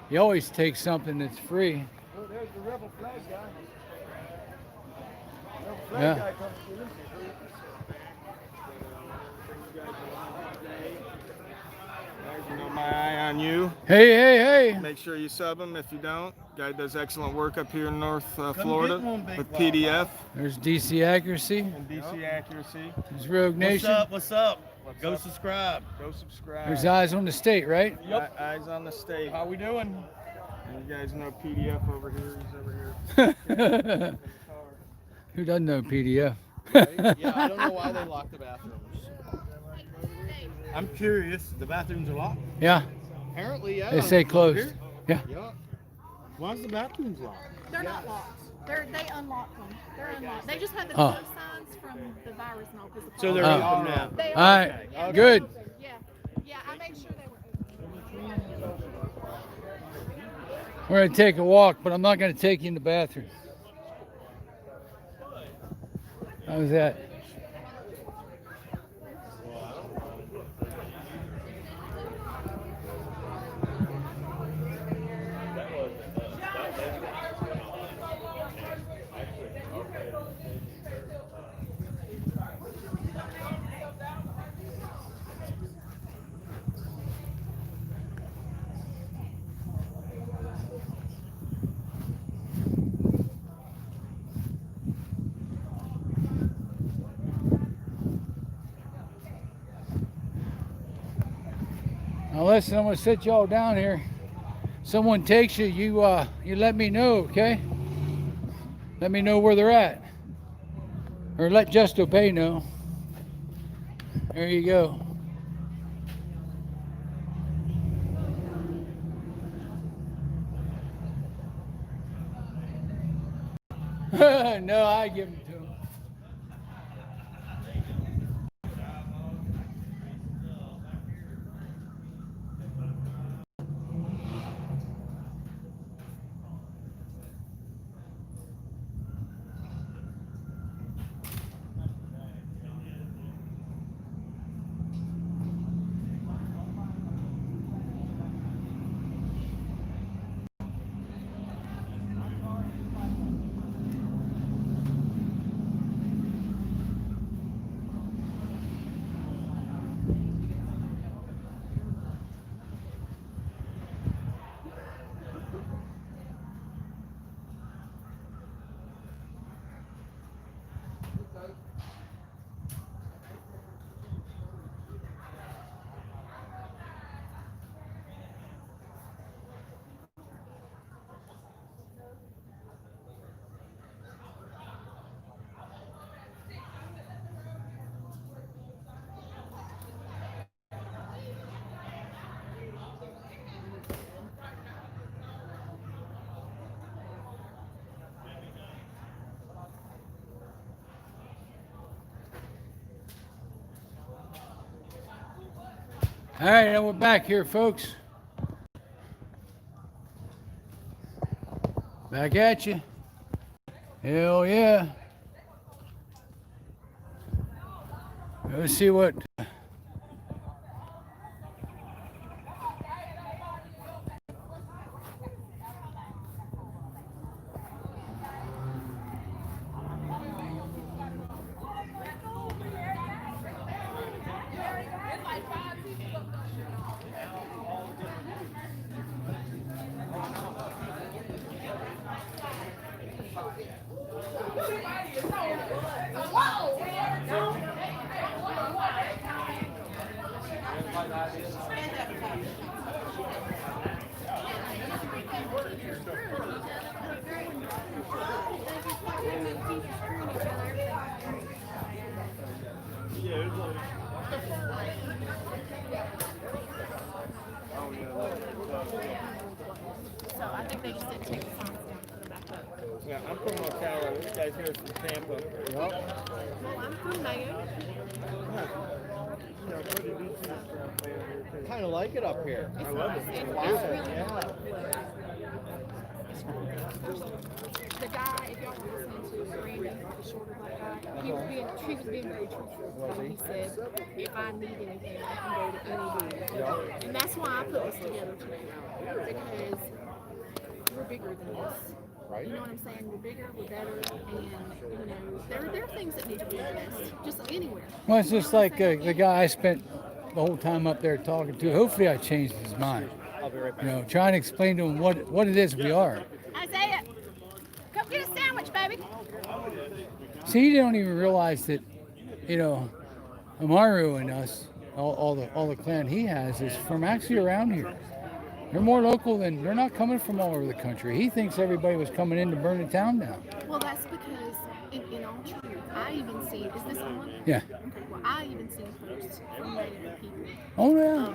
Speaker 1: You always take something that's free.
Speaker 2: Well, there's the rebel flag guy. Rebel flag
Speaker 1: Yeah.
Speaker 2: guy comes through.
Speaker 4: You know, my eye on you.
Speaker 1: Hey, hey, hey.
Speaker 4: Make sure you sub him if you don't. Guy does excellent work up here in North Florida with PDF
Speaker 1: There's DC Accuracy.
Speaker 4: and DC Accuracy.
Speaker 1: There's Rogue Nation.
Speaker 11: What's up? Go subscribe.
Speaker 4: Go subscribe.
Speaker 1: There's Eyes on the State, right?
Speaker 11: Yep.
Speaker 4: Eyes on the state.
Speaker 11: How we doing?
Speaker 4: And you guys know PDF over here. He's over here.
Speaker 1: Who doesn't know PDF?
Speaker 11: Yeah, I don't know why they locked the bathrooms. I'm curious. The bathrooms are locked.
Speaker 1: Yeah,
Speaker 11: Apparently, yeah.
Speaker 1: they say closed. Yeah.
Speaker 11: Yeah. Why's the bathrooms locked?
Speaker 7: They're not locked. They unlocked them. They're unlocked. They just had the
Speaker 1: Oh.
Speaker 7: close signs from the virus and all.
Speaker 11: So they're
Speaker 1: Oh.
Speaker 11: open now.
Speaker 7: They
Speaker 1: All right,
Speaker 7: yeah,
Speaker 1: good.
Speaker 7: Yeah, yeah. I made sure they were open.
Speaker 1: We're gonna take a walk, but I'm not gonna take you in the bathroom. How's that? Now listen, I'm gonna sit y'all down here. Someone takes you, you let me know, okay? Let me know where they're at. Or let Just Obey know. There you go. No, I give them to him. All right, now we're back here, folks. Back at you. Hell yeah. Let's see what.
Speaker 7: So I think they just didn't take the signs down and put them back up.
Speaker 5: Yeah, I'm from Ocala. This guy's here from Tampa.
Speaker 7: Well, I'm from Mayo.
Speaker 3: Kind of like it up here.
Speaker 7: It's nice. It's really the guy, if y'all were listening to Randy, the shorter black guy, he was being very truthful. He said, if I need anything, I can go to anybody. And that's why I put this together today. Because we're bigger than this.
Speaker 3: Right.
Speaker 7: You know what I'm saying? We're bigger, we're better, and you know, there are things that need to be addressed, just anywhere.
Speaker 1: Well, it's just like the guy I spent the whole time up there talking to. Hopefully, I changed his mind.
Speaker 3: I'll be right back.
Speaker 1: You know, trying to explain to him what it is we are.
Speaker 7: Isaiah, come get a sandwich, baby.
Speaker 1: See, you don't even realize that, you know, Amaru and us, all the clan he has is from actually around here. They're more local than, they're not coming from all over the country. He thinks everybody was coming in to burn the town down.
Speaker 7: Well, that's because, in all truth, I even see, is this on?
Speaker 1: Yeah.
Speaker 7: Okay, well, I even seen posts from Native people.
Speaker 1: Oh yeah.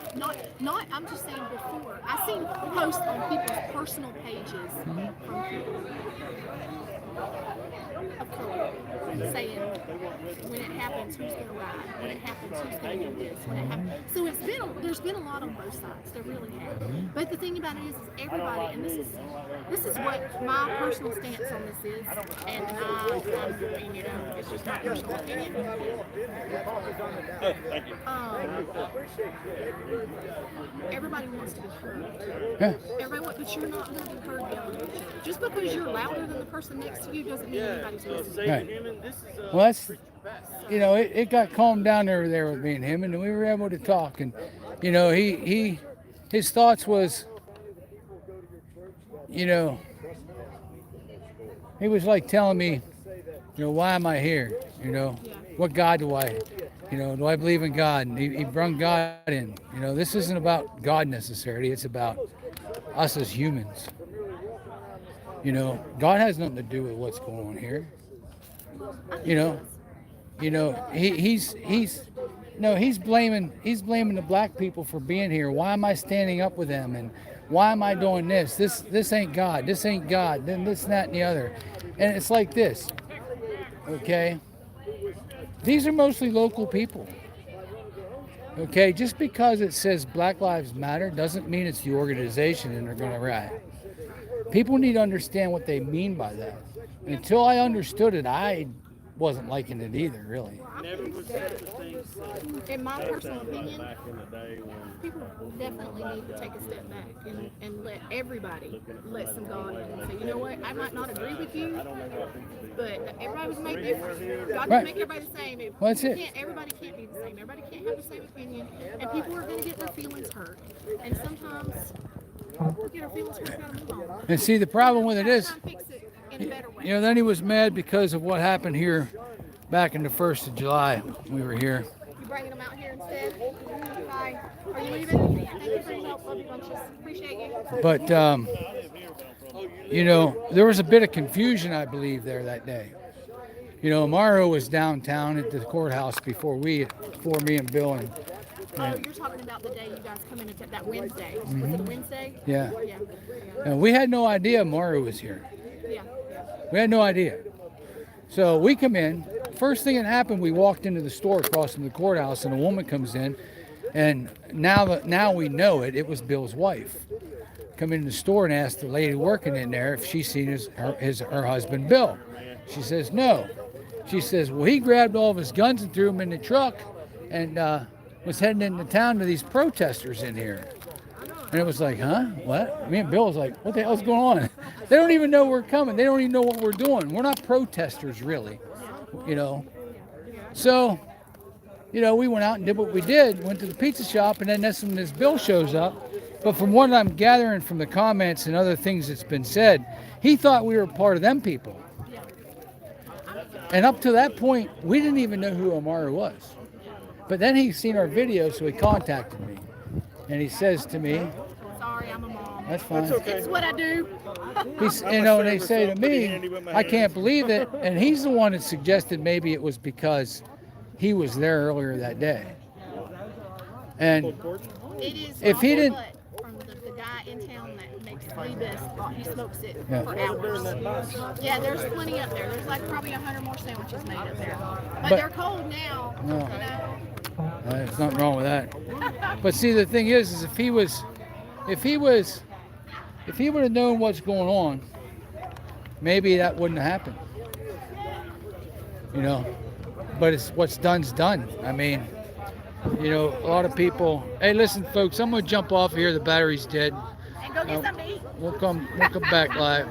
Speaker 7: Not, I'm just saying before. I seen posts on people's personal pages from people of color saying, when it happens, who's going to ride? When it happens, who's going to do this? When it happens. So there's been a lot on both sides. There really have. But the thing about it is everybody, and this is what my personal stance on this is, and you know, it's just my personal opinion. Everybody wants to be heard.
Speaker 1: Yeah.
Speaker 7: But you're not going to be heard yelling at each other. Just because you're louder than the person next to you doesn't mean anybody's listening.
Speaker 1: Right. Well, that's, you know, it got calmed down over there with me and him, and we were able to talk. And, you know, his thoughts was, you know, he was like telling me, you know, why am I here? You know, what God do I, you know, do I believe in God? And he brought God in. You know, this isn't about God necessarily. It's about us as humans. You know, God has nothing to do with what's going on here. You know, he's blaming the black people for being here. Why am I standing up with them? And why am I doing this? This ain't God. This ain't God. Then this, that, and the other. And it's like this. Okay? These are mostly local people. Okay? Just because it says Black Lives Matter doesn't mean it's the organization and they're going to riot. People need to understand what they mean by that. And until I understood it, I wasn't liking it either, really.
Speaker 7: In my personal opinion, people definitely need to take a step back and let everybody let some God in and say, you know what, I might not agree with you, but everybody was made different. God didn't make everybody the same.
Speaker 1: Well, that's it.
Speaker 7: Everybody can't be the same. Everybody can't have the same opinion, and people are going to get their feelings hurt. And sometimes get our feelings hurt, gotta move on.
Speaker 1: And see, the problem with it is,
Speaker 7: Fix it in a better way.
Speaker 1: you know, then he was mad because of what happened here back in the 1st of July. We were here.
Speaker 7: You bringing them out here instead? Hi. Are you leaving? Thank you for your help. Love you bunches. Appreciate you.
Speaker 1: But, you know, there was a bit of confusion, I believe, there that day. You know, Mario was downtown at the courthouse before me and Bill and.
Speaker 7: Oh, you're talking about the day you guys come in and that Wednesday. Was it a Wednesday?
Speaker 1: Yeah.
Speaker 7: Yeah.
Speaker 1: And we had no idea Mario was here.
Speaker 7: Yeah.
Speaker 1: We had no idea. So we come in. First thing that happened, we walked into the store across from the courthouse, and a woman comes in, and now we know it. It was Bill's wife. Come into the store and asked the lady working in there if she seen her husband Bill. She says, no. She says, well, he grabbed all of his guns and threw them in the truck and was heading into town to these protesters in here. And it was like, huh? What? Me and Bill was like, what the hell's going on? They don't even know we're coming. They don't even know what we're doing. We're not protesters, really, you know. So, you know, we went out and did what we did, went to the pizza shop, and then that's when this Bill shows up. But from what I'm gathering from the comments and other things that's been said, he thought we were part of them people. And up to that point, we didn't even know who Amaru was. But then he seen our video, so he contacted me. And he says to me,
Speaker 7: sorry, I'm a mom.
Speaker 1: That's fine.
Speaker 4: That's okay.
Speaker 7: It's what I do.
Speaker 1: He's, you know, and they say to me, I can't believe it. And he's the one that suggested maybe it was because he was there earlier that day. And
Speaker 7: It is
Speaker 1: if he didn't,
Speaker 7: from the guy in town that makes flea best, he smokes it
Speaker 1: Yeah.
Speaker 7: for hours. Yeah, there's plenty up there. There's like probably 100 more sandwiches made up there. But they're cold now.
Speaker 1: No.
Speaker 7: You know?
Speaker 1: There's nothing wrong with that. But see, the thing is if he would have known what's going on, maybe that wouldn't have happened. You know, but it's what's done's done. I mean, you know, a lot of people. Hey, listen, folks, I'm gonna jump off here. The battery's dead.
Speaker 7: And go get something to eat.
Speaker 1: We'll come back live.